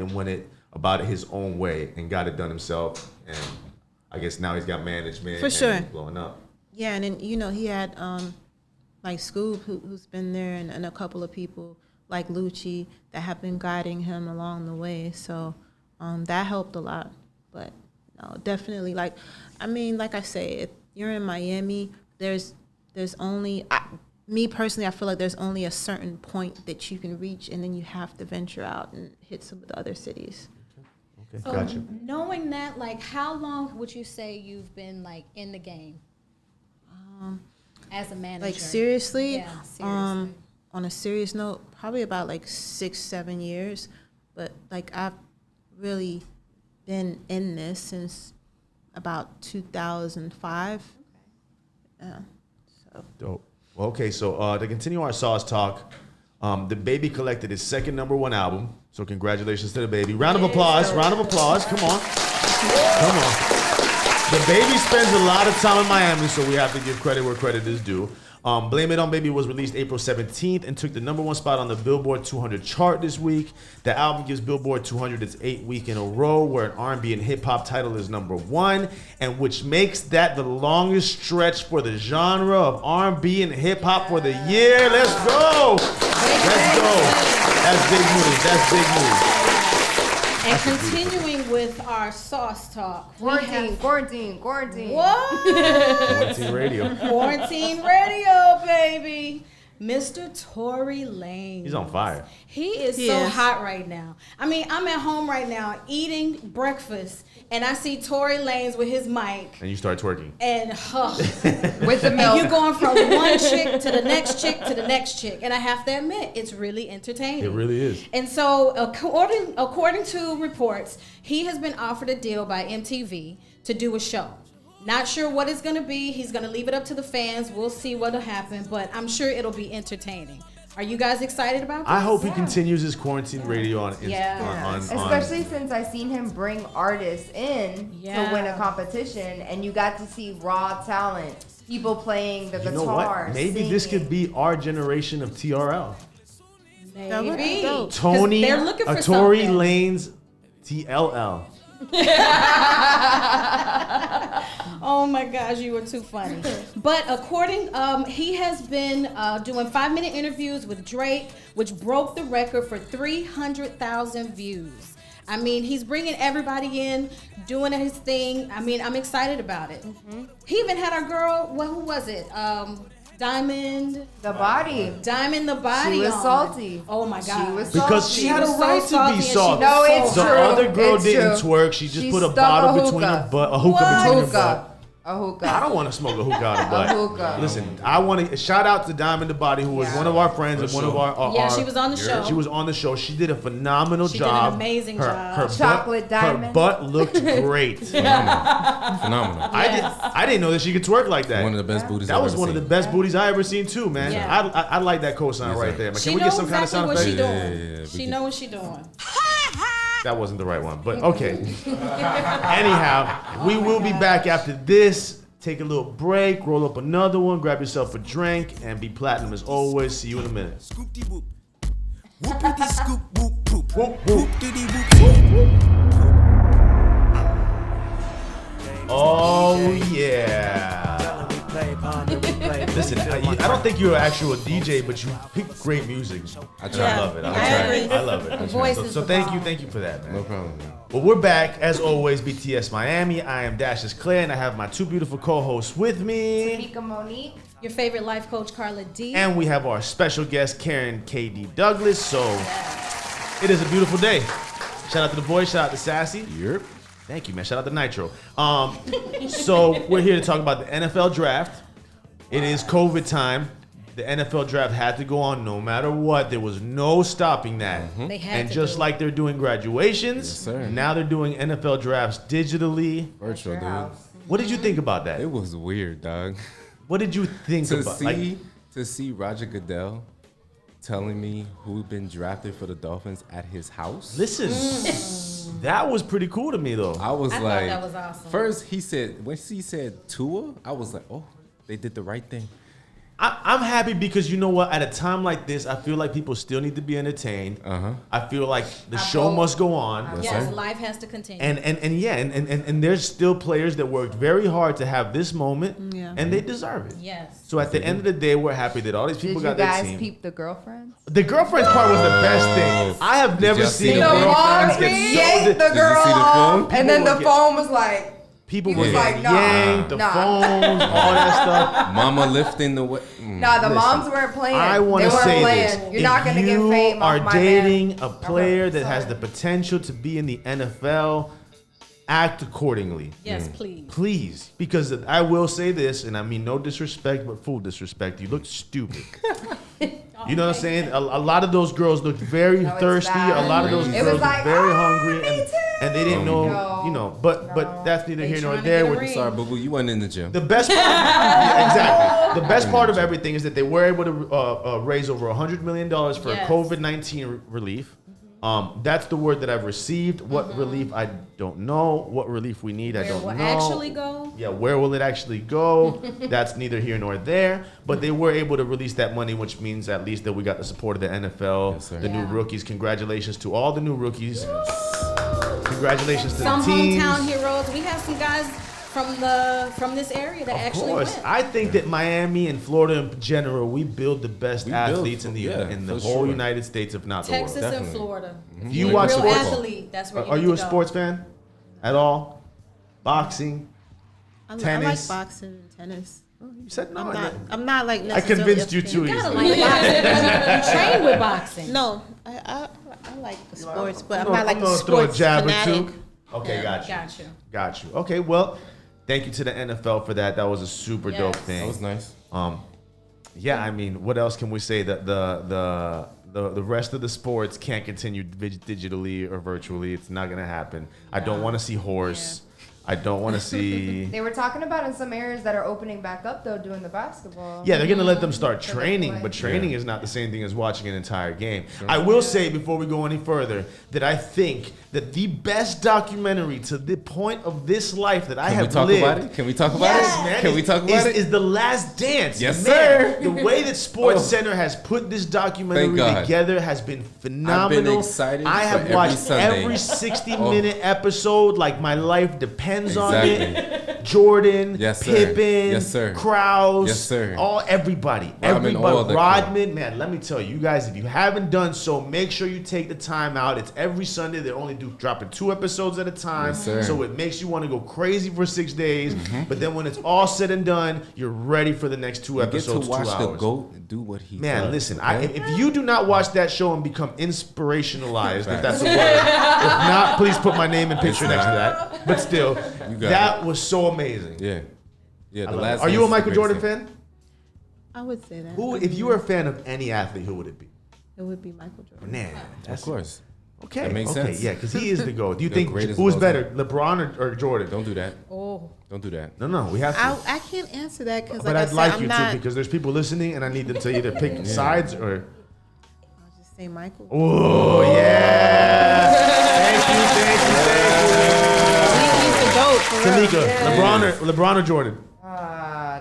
his own way and got it done himself. And I guess now he's got management for sure, and blowing up. Yeah, and then he had like Scoob who's been there, and a couple of people like Lucci that have been guiding him along the way. So that helped a lot. But no, definitely like I say, if you're in Miami, there's only me personally, I feel like there's only a certain point that you can reach, and then you have to venture out and hit some of the other cities. Okay, So gotcha. knowing that, like, how long would you say you've been like in the game as a manager? Like seriously, Yeah, seriously. On a serious note, probably about like 6-7 years. But like I've really been in this since about 2005. Yeah. So. Dope. Well, okay, so to continue our Sauce talk, the Baby collected his second #1 album. So congratulations to the Baby. Round of applause. Come on. Come on. The Baby spends a lot of time in Miami, so we have to give credit where credit is due. Blame It On Baby was released April 17th and took the #1 spot on the Billboard 200 chart this week. The album gives Billboard 200 its 8th week in a row where an R&B and hip-hop title is #1, and which makes that the longest stretch for the genre of R&B and hip-hop for the year. Let's go. That's big news. And continuing with our Sauce talk. Quarantine. What? Quarantine radio. Quarantine radio, baby. Mr. Tory Lanez. He's on fire. He is so hot right now. I mean, I'm at home right now eating breakfast, and I see Tory Lanez with his mic. And you start twerking. And with the milk. And you're going from one chick to the next chick to the next chick. And I have to admit, it's really entertaining. It really is. And so, according to reports, he has been offered a deal by MTV to do a show. Not sure what it's going to be. He's going to leave it up to the fans. We'll see what'll happen, but I'm sure it'll be entertaining. Are you guys excited about this? I hope he continues his quarantine radio on Especially since I seen him bring artists in to win a competition, and you got to see raw talent, people playing the guitar. What? Maybe singing. this could be our generation of TRL. Maybe. Tory something. Lanez TLL. Oh my gosh, you were too funny. But he has been doing 5-minute interviews with Drake, which broke the record for 300,000 views. I mean, he's bringing everybody in, doing his thing. I mean, I'm excited about it. He even had our girl, who was it? Diamond the Body. She was on. salty. Oh my God. She was because salty. she had a right to be salty. No, it's the true. other girl It's didn't true. twerk. She just She put a stuck bottle a between her hookah. butt, a hookah between her butt. A hookah. I don't want to smoke a hookah out of butt. hookah. Listen, I want to shout out to Diamond the Body, who was one of our friends and one of our. She was on the show. She was on the show. She did a phenomenal job. She did an amazing job. Her Chocolate Diamond. Her butt looked great. Phenomenal. I didn't know that she could twerk like that. One of the best booties. That was one of the best booties I ever seen too, man. Yeah. I like that cosign right there. Man. Can we get some kind of sound effect? She know what she doing. That wasn't the right one, but okay. Anyhow, we will be back after this. Take a little break, roll up another one, grab yourself a drink, and be platinum as always. See you in a minute. Oh yeah. Listen, I don't think you're an actual DJ, but you pick great music. I love it. I love it. The voice is so the thank bomb. you for that, man. No problem, man. Well, we're back as always, BTS Miami. I am Dashes Claire, and I have my two beautiful co-hosts with me. Tamika Monique. Your favorite life coach, Carla D. And we have our special guest, Karen KD Douglas. So it is a beautiful day. Shout out to the boys. Shout out to Sassy. Yep. Thank you, man. Shout out to Nitro. So we're here to talk about the NFL draft. It is COVID time. The NFL draft had to go on no matter what. There was no stopping that. They had And to just do like they're doing graduations, Yes, sir. now they're doing NFL drafts digitally. Virtual, dude. What did you think about that? It was weird, dog. What did you think To about see Roger Goodell telling me who been drafted for the Dolphins at his house. Listen, that was pretty cool to me though. I was I like, thought that was awesome. First he said Tua, I was like, oh, they did the right thing. I'm happy because you know what? At a time like this, I feel like people still need to be entertained. I feel like the show must go on. Yes, life has to continue. And there's still players that worked very hard to have this moment, and they deserve it. Yes. So at the end of the day, we're happy that all these people got their Did you team. guys peep the girlfriends? The girlfriends part was the best thing. I have never y'all see seen the girlfriends mom get yanked so. the girl see the phone? off, and then the phone was like, People He were was getting like, nah, yanked, the nah. phones, all that stuff. Mama lifting the way. nah, the moms weren't playing. I want They to weren't say playing. this. You're not going to get fame If you are off my dating man. a player that has sorry. the potential to be in the NFL, act accordingly. Yes, please. Please. Because I will say this, and I mean no disrespect, but full disrespect. You look stupid. You know what I'm saying? A lot of those girls looked very No, it's thirsty. bad. A lot of those It girls was looked like, very "Ah, hungry, me and, too." and they didn't know, No. you know. But that's neither They here nor trying to there. get a With- ring. Sorry, boo boo, you wasn't in the gym. the best part, yeah, exactly. The best part of everything is that they were able to raise over $100 million for Yes. COVID-19 relief. That's the word that I've received. What relief, I don't know. What relief we need, I Where don't will know. actually go? Yeah, where will it actually go? That's neither here nor there. But they were able to release that money, which means at least that we got the support of the NFL, Yes, sir. the new Yeah. rookies. Congratulations to all the new rookies. Congratulations to Some the teams. hometown heroes. We have some guys from this area that Of actually course, went. I think that Miami and Florida in general, we build the best We build- athletes in the yeah, whole for sure. United States, if not the Texas world. and Definitely. Florida. Do you watch Real sports? athlete. That's where Are need you a to go. sports fan at all? Boxing? I like Tennis. boxing and tennis. You said no. I'm not like I necessarily convinced you a fan. too You gotta easily. like boxing. You train with boxing. No, I like the sports, but I'm gonna- not like I'm a gonna throw a sports jab or fanatic. two. Okay, got you. Got you. Got you. Okay, well, thank you to the NFL for that. That was a super dope Yes. thing. That was nice. Yeah, I mean, what else can we say? That the rest of the sports can't continue digitally or virtually. It's not gonna happen. I don't want to see horse. I don't want to see. They were talking about in some areas that are opening back up though, doing the basketball. Yeah, they're gonna let them start So they training, play. but training is not the same thing as watching an entire game. I will say before we go any further that I think that the best documentary to the point of this life that I Can we have talk lived. about it? Can we talk about Yes, it? man. Can we talk about it? Is The Last Dance. Yes, Man, sir. The way that Sports Oh. Center has put this documentary Thank God. together has been phenomenal. excited I for have every watched Sunday. every 60-minute episode like my life depends on Exactly. it. Jordan, Yes, sir. Pippen, Yes, sir. Krause, Yes, sir. everybody. Rodman, all the crew. Rodman, man, let me tell you guys, if you haven't done so, make sure you take the time out. It's every Sunday. They're only dropping 2 episodes at a time. Yes, sir. So it makes you want to go crazy for 6 days. But then when it's all said and done, you're ready for the next 2 You get episodes, to watch 2 the hours. GOAT do what he Man, does. listen, okay? if you do not watch that show and become inspirationalized, if that's a word, if not, please put my name and picture It's next to not. that. But still, You got that was so amazing. Yeah. I Yeah, the love last it. Are you a Dance is Michael the Jordan greatest fan? I would say that. Who, if you were a fan of any athlete, who would it be? It would be Michael Jordan. Man, thing. that's Of course. okay. That makes okay, sense. yeah, because he is the GOAT. Do you The think greatest who's of all better, LeBron or Jordan? Don't do that. Oh. Don't do that. No, we have to. I can't answer that because, But like I I'd said, like I'm you not. to because there's people listening, and I need them to either pick sides or. I'll just say Michael. Oh yeah! He's the GOAT for real. Thank you. Tamika, LeBron or Jordan?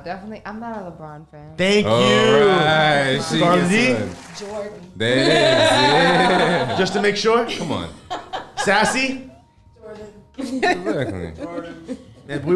Definitely. I'm not a LeBron fan. Thank All you. right. She Carly gets D? one. Jordan. There it is. Yeah. Just to make sure. Come on. Sassy. Exactly. Man, we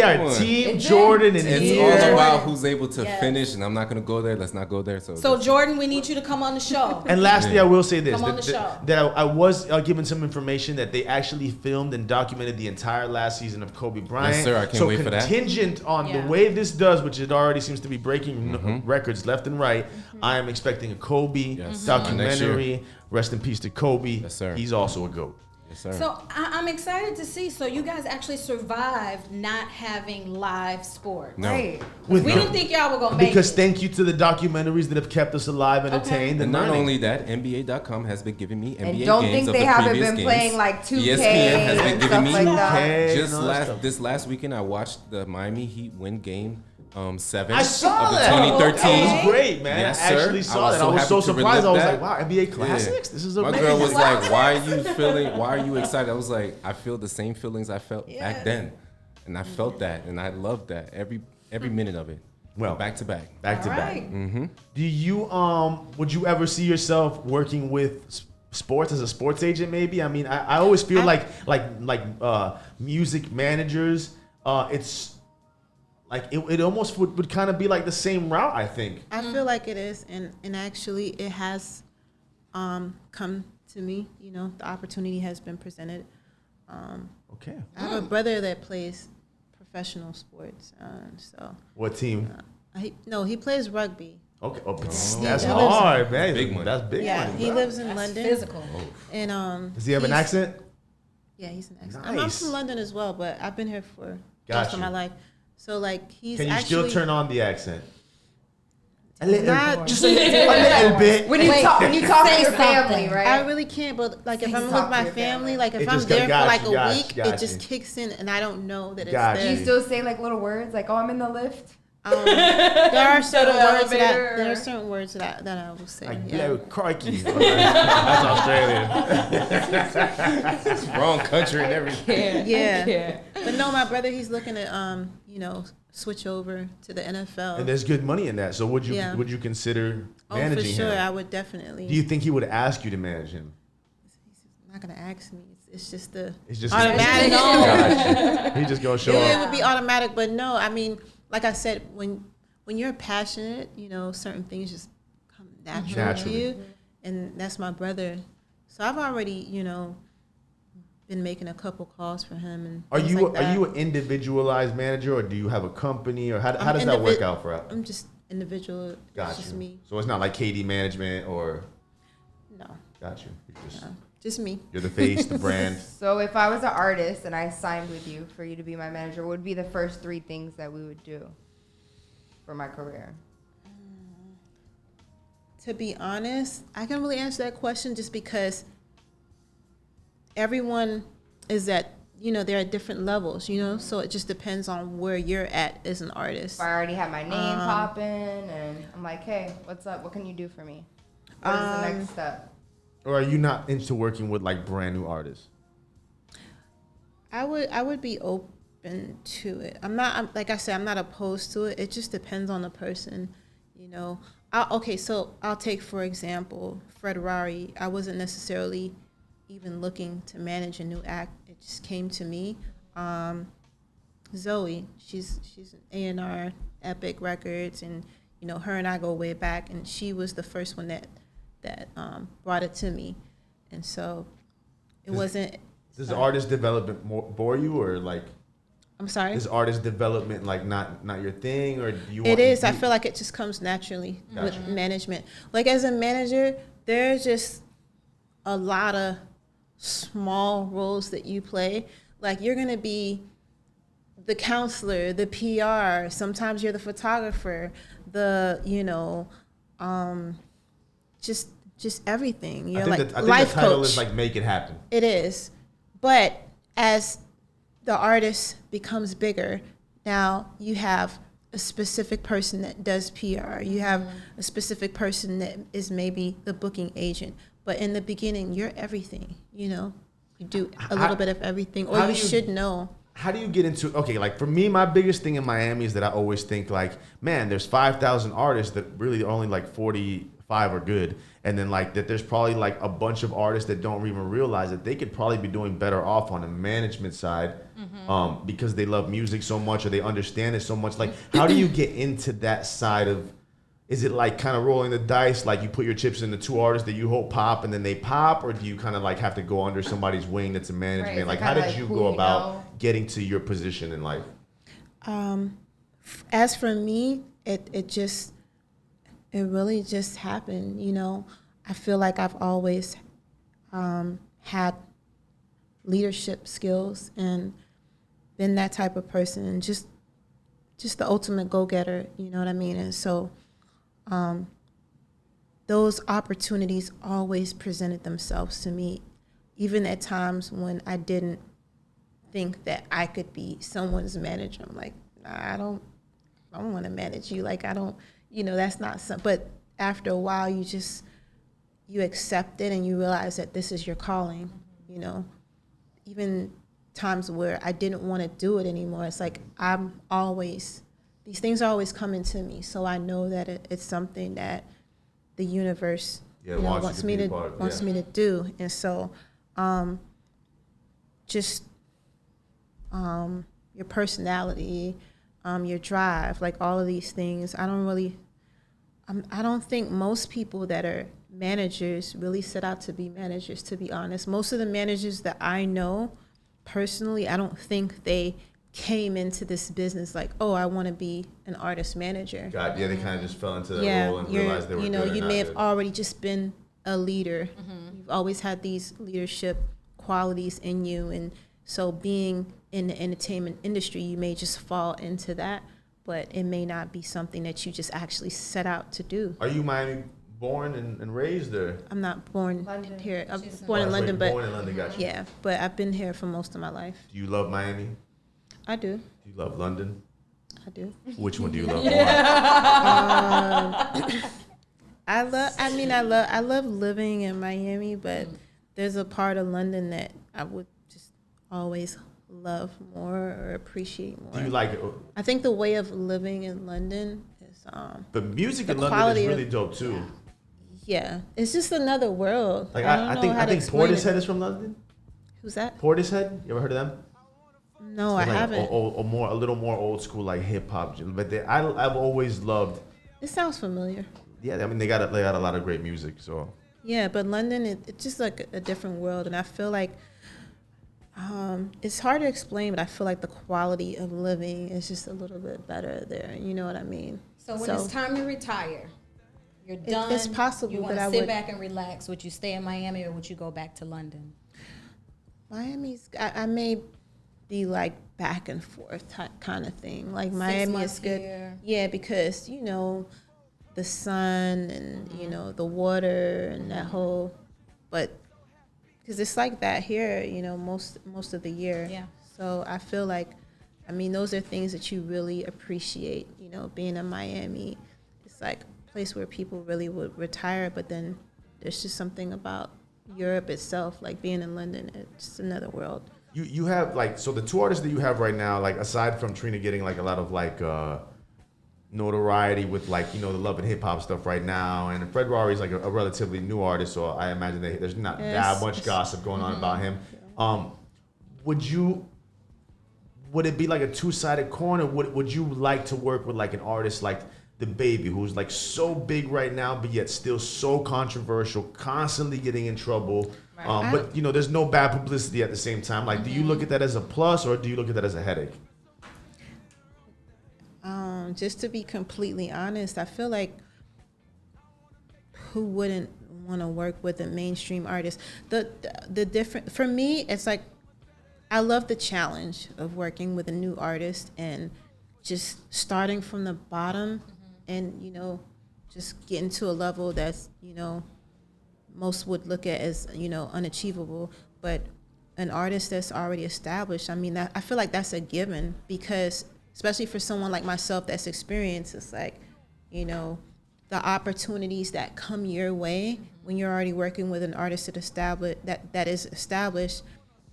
are Come on. Team It's Jordan in It's here. all about who's able to Yes. finish, and I'm not gonna go there. Let's not go there. So So Jordan, we need you to come on the show. And lastly, I will say this: Come on that, the show. that I was given some information that they actually filmed and documented the entire last season of Kobe Bryant. Yes, sir. I can't so wait for that. contingent on Yeah. the way this does, which it already seems to be breaking records left and right, I am expecting a Kobe Yes. documentary. Rest in peace to Kobe. Yes, sir. He's also a GOAT. yes, sir. So I'm excited to see. So you guys actually survived not having live sports. no. Right. With We no- didn't think y'all were gonna make because it. thank you to the documentaries that have kept us alive, entertained, And and not learning. only that, NBA.com has been giving me NBA And don't games think of they the haven't previous been games. playing like 2K ESPN has been and giving stuff me like that. Okay, just no, that's tough. this last weekend. I watched the Miami Heat win game 7 I saw of the that. 2013. That was great, man. Yes, I sir. actually saw I was that. so I was happy so to surprised. I relive was that. like, wow, NBA Yeah. Classics? This is My amazing. girl was like, "Why are you feeling? Why are you excited?" I was like, "I feel the same feelings I felt back then, and I felt that, and I loved that every minute of it. Well, back to back. Back to All back. right. Do you would you ever see yourself working with sports as a sports agent? Maybe. I mean, I always feel like music managers. It's like it almost would kind of be like the same route. I think. I feel like it is, and actually it has come to me. You know, the opportunity has been presented. Okay. I have a brother that plays professional sports, so What team? he plays rugby. Okay. Oh, but that's He lives- hard, man. Big money. That's big Yeah, money. he bro. lives in That's London, physical. and Does he have an he's- accent? Yeah, he's an accent. I'm Nice. from London as well, but I've been here for Got most of you. my life. So like he's Can you actually still turn on the accent? A little, Not- just a little bit. When you Wait, talk to say your family, something. right? I really can't, but like if Say I'm with talk to my your family, family. like if It I'm just there got for like you, a got week, you, got it just you. kicks in, and I don't know that it's Got Do there. you you. still say like little words like, "Oh, I'm in the lift"? There are certain the words that elevator. there are certain words that I will say. Like, yeah. yeah, crikey. That's Australian. Wrong country and everything. Yeah. But no, my brother, he's looking to switch over to the NFL. And there's good money in that. So would you Yeah. consider Oh, for managing sure, him? I would definitely. Do you think he would ask you to manage him? I'm not gonna ask me. It's just the It's just automatic. Gotcha. He just go show It up. would be automatic, but no, I mean, like I said, when you're passionate, certain things just come naturally to Naturally. you, and that's my brother. So I've already, been making a couple calls for him. And Are things you like that. an individualized manager, or do you have a company, or how I'm does that work out for us? I'm just individual. Got It's just you. me. So it's not like KD management or. No, Got you. You're just, just me. you're the face, the brand. So if I was an artist and I signed with you for you to be my manager, what would be the first 3 things that we would do for my career? To be honest, I can really answer that question just because everyone is at, they're at different levels, so it just depends on where you're at as an artist. If I already have my name popping and I'm like, hey, what's up? What can you do for me? What is the next step? Or are you not into working with like brand new artists? I would be open to it. Like I said, I'm not opposed to it. It just depends on the person, so I'll take, for example, Fred Rory. I wasn't necessarily even looking to manage a new act. It just came to me. Zoe, she's an A&R, Epic Records, and her and I go way back, and she was the first one that brought it to me, and so it wasn't. Does artist development bore you, or like? I'm sorry. Is artist development like not your thing, or do you? It is. I feel like it just comes naturally with management. Like as a manager, there's just a lot of small roles that you play. Like you're gonna be the counselor, the PR. Sometimes you're the photographer, just everything. You're I think life the title coach. is like make it happen. It is, but as the artist becomes bigger, now you have a specific person that does PR. You have a specific person that is maybe the booking agent. But in the beginning, you're everything. You do a little bit of everything, or you should know. How do you get into, like for me, my biggest thing in Miami is that I always think like, man, there's 5,000 artists that really only like 45 are good. And then like that there's probably like a bunch of artists that don't even realize that they could probably be doing better off on the management side because they love music so much or they understand it so much. Like, how do you get into that side of, is it like kind of rolling the dice, like you put your chips in the 2 artists that you hope pop and then they pop, or do you kind of like have to go under somebody's wing that's a management? Right, like, so how kinda did like you who go you about know? getting to your position in life? As for me, it really just happened. I feel like I've always had leadership skills and been that type of person, and just the ultimate go-getter, you know what I mean? And so those opportunities always presented themselves to me, even at times when I didn't think that I could be someone's manager. I'm like, nah, I don't want to manage you. Like, I don't, that's not some, but after a while you accept it and you realize that this is your calling, even times where I didn't want to do it anymore. It's like, these things are always coming to me. So I know that it's something that the universe wants me to do. And so your personality, your drive, like all of these things, I don't think most people that are managers really set out to be managers, to be honest. Most of the managers that I know personally, I don't think they came into this business like, oh, I want to be an artist manager. God, they kind of just fell into that role and realized they were good. You may have already just been a leader. You've always had these leadership qualities in you, and so being in the entertainment industry, you may just fall into that, but it may not be something that you just actually set out to do. Are you Miami born and raised, or? I'm not born London. here. I'm born in London, but born in London, gotcha. yeah, but I've been here for most of my life. Do you love Miami? I do. Do you love London? I do. Which one do you love more? I love living in Miami, but there's a part of London that I would just always love more or appreciate more. Do you like it? I think the way of living in London is The music the in London is quality really of- dope too. yeah, it's just another world. Like I don't know how to think explain Portishead it. is from London. Who's that? Portishead, you ever heard of them? No, I Like haven't. a little more old school like hip hop, but I've always loved. It sounds familiar. Yeah, I mean they got a lot of great music. So Yeah, but London, it's just like a different world, and I feel like It's hard to explain, but I feel like the quality of living is just a little bit better there. You know what I mean? So when it's time to retire, you're done. It's possible you want that I to sit would back and relax. Would you stay in Miami or would you go back to London? Miami's. I may be like back and forth kind of thing. Like Miami months is good. here. Yeah, because the sun and the water and that whole, but because it's like that here, most of the year. Yeah. So I feel like, those are things that you really appreciate. Being in Miami, it's like a place where people really would retire. But then there's just something about Europe itself, like being in London, it's just another world. You have so the two artists that you have right now, like aside from Trina getting like a lot of notoriety with the Love and Hip Hop stuff right now, and Fred Rory's like a relatively new artist, so I imagine there's not that much gossip going on about him. Would it be like a two-sided coin, or would you like to work with like an artist like The Baby, who's like so big right now, but yet still so controversial, constantly getting in trouble? Right. But there's no bad publicity at the same time. Like, do you look at that as a plus, or do you look at that as a headache? Just to be completely honest, I feel like who wouldn't want to work with a mainstream artist? The different for me, it's like I love the challenge of working with a new artist and just starting from the bottom and just getting to a level that's most would look at as unachievable, but an artist that's already established, I feel like that's a given, because especially for someone like myself that's experienced, it's like the opportunities that come your way when you're already working with an artist that is established,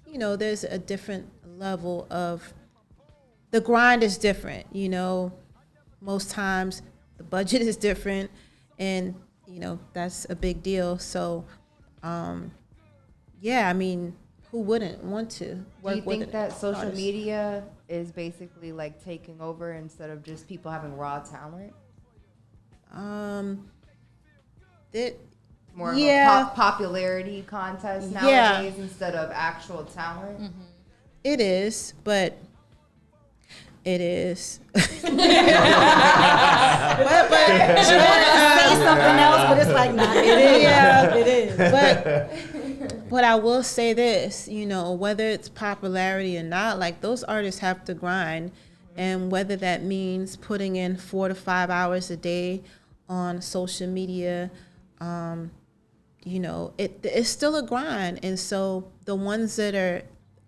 there's a different level of, the grind is different, most times the budget is different, and that's a big deal. So who wouldn't want to work with? Do you think that social artist? media is basically like taking over instead of just people having raw talent? More of a popularity contest nowadays instead of actual talent. Mm-hmm. It is, but it is. She wanted to say something else, but it's like, nah, it is. Yeah, it is. But I will say this, whether it's popularity or not, like those artists have to grind, and whether that means putting in 4 to 5 hours a day on social media, it's still a grind. And so the ones that are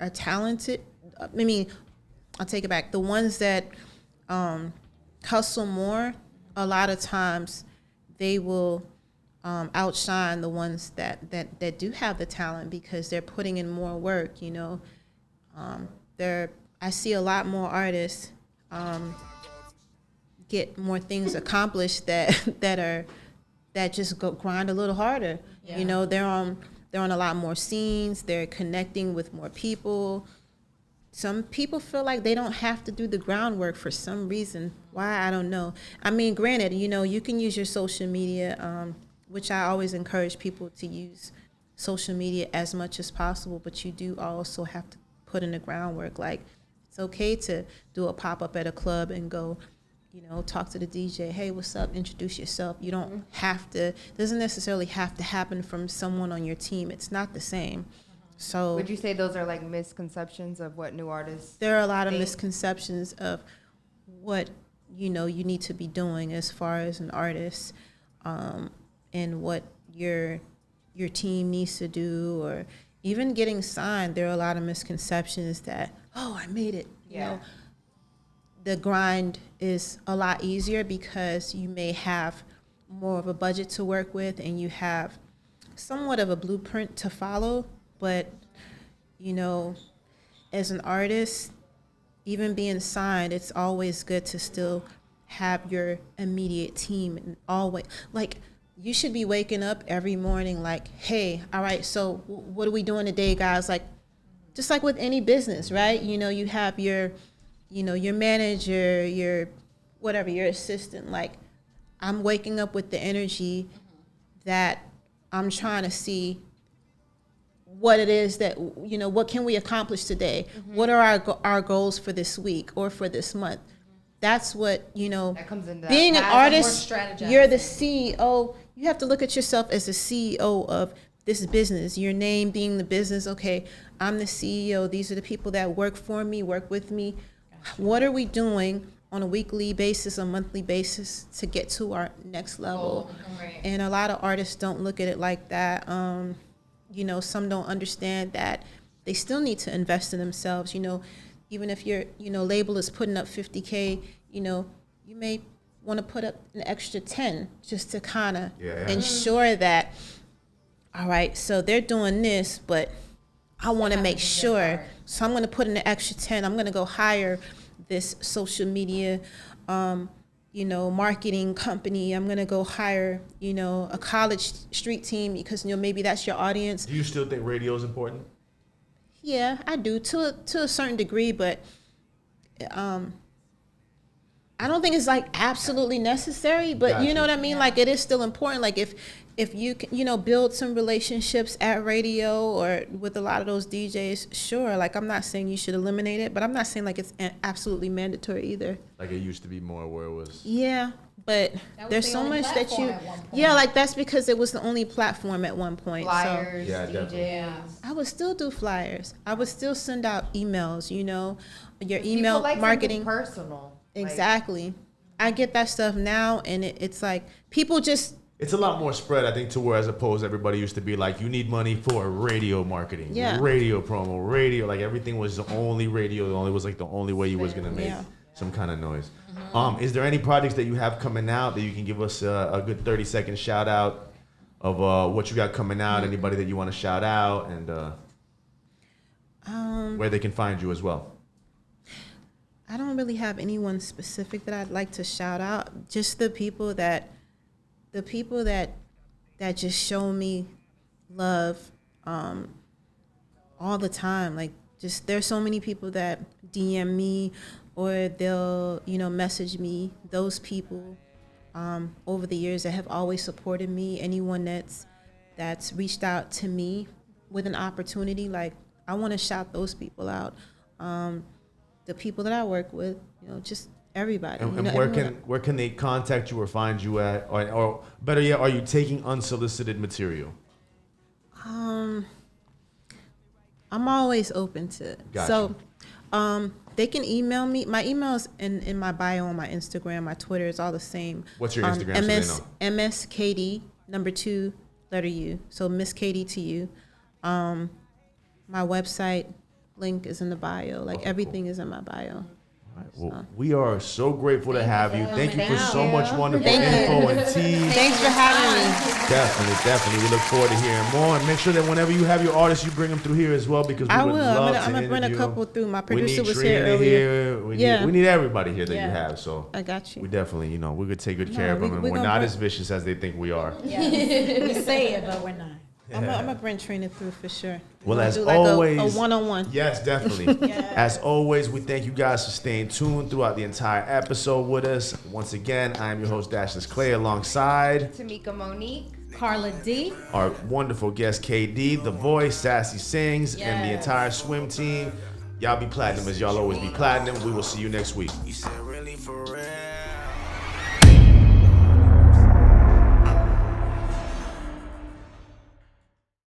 talented, I'll take it back. The ones that hustle more, a lot of times they will outshine the ones that do have the talent, because they're putting in more work. I see a lot more artists get more things accomplished that just go grind a little harder. Yeah. They're on a lot more scenes. They're connecting with more people. Some people feel like they don't have to do the groundwork for some reason. Why, I don't know. Granted, you can use your social media, which I always encourage people to use social media as much as possible, but you do also have to put in the groundwork. Like, it's okay to do a pop-up at a club and go, talk to the DJ. Hey, what's up? Introduce yourself. You don't have to, doesn't necessarily have to happen from someone on your team. It's not the same. So Would you say those are like misconceptions of what new artists? There are a lot of think? misconceptions of what you need to be doing as far as an artist, and what your team needs to do, or even getting signed. There are a lot of misconceptions that, I made it. The grind is a lot easier because you may have more of a budget to work with, and you have somewhat of a blueprint to follow. But, as an artist, even being signed, it's always good to still have your immediate team, and always, like, you should be waking up every morning like, hey, all right, so what are we doing today, guys? Like, just like with any business, right? You have your manager, your whatever, your assistant. Like, I'm waking up with the energy that I'm trying to see what it is that, what can we accomplish today? What are our goals for this week or for this month? That's what, That comes into being an that. artist, More strategizing. you're the CEO. You have to look at yourself as the CEO of this business. Your name being the business. Okay, I'm the CEO. These are the people that work for me, work with me. What are we doing on a weekly basis, a monthly basis to get to our next level? And a lot of artists don't look at it like that. Some don't understand that they still need to invest in themselves. Even if your label is putting up 50K, you may want to put up an extra 10 just to kind of ensure that, all right, so they're doing this, but I want to make sure. So I'm going to put in an extra 10. I'm going to go hire this social media, marketing company. I'm going to go hire, a college street team because, maybe that's your audience. Do you still think radio is important? Yeah, I do to a certain degree, but I don't think it's like absolutely necessary, but Gotcha. you know what I mean? Like it is still important. Like if you can, build some relationships at radio or with a lot of those DJs, sure. Like I'm not saying you should eliminate it, but I'm not saying like it's absolutely mandatory either. Like it used to be more where it was. Yeah, but there's the so only much that platform you, at one point. yeah, like that's because it was the only platform at one point. Flyers, Yeah, definitely. DJs. I would still do flyers. I would still send out emails, your People email like marketing. something personal. Exactly. I get that stuff now, and it's like people just. It's a lot more spread, I think, to where as opposed everybody used to be like, you need money for radio marketing, radio promo, radio. Like everything was the only radio. It was like the only way you was gonna make some kind of noise. Is there any projects that you have coming out that you can give us a good 30-second shout out of what you got coming out? Anybody that you want to shout out and where they can find you as well? I don't really have anyone specific that I'd like to shout out. Just the people that just show me love all the time. Like just there's so many people that DM me or they'll message me. Those people over the years that have always supported me. Anyone that's reached out to me with an opportunity, like I want to shout those people out. The people that I work with, just everybody. And where can they contact you or find you at? Or better yet, are you taking unsolicited material? I'm always open to it. Gotcha. So they can email me. My email's in my bio on my Instagram, my Twitter is all the same. What's your Instagram so they know? MSKD, number 2, letter U. So Miss KD to you. My website link is in the bio. Like everything is in my bio. Well, we are so grateful to have you. Thank you for so much wonderful Thank you. info and tea. Thanks for having me. Definitely. We look forward to hearing more. And make sure that whenever you have your artists, you bring them through here as well because we I would will. love I'm gonna bring a interview couple through. My We producer need was Trina here earlier. We need everybody here that you have. So I got you. we definitely, we could take good care of we- them, and we we're gonna not bring- as vicious as they think we are. We say it, but we're not. I'm gonna bring Trina through for sure. Well, We'll as do like always, a one-on-one. Yes, definitely. As always, we thank you guys for staying tuned throughout the entire episode with us. Once again, I am your host, Dashless Clay, alongside Tamika Monique. Carla D. our wonderful guest, KD, The Voice, Sassy Sings, and the entire swim team. Y'all be platinum as y'all always be platinum. We will see you next week. You said really for real.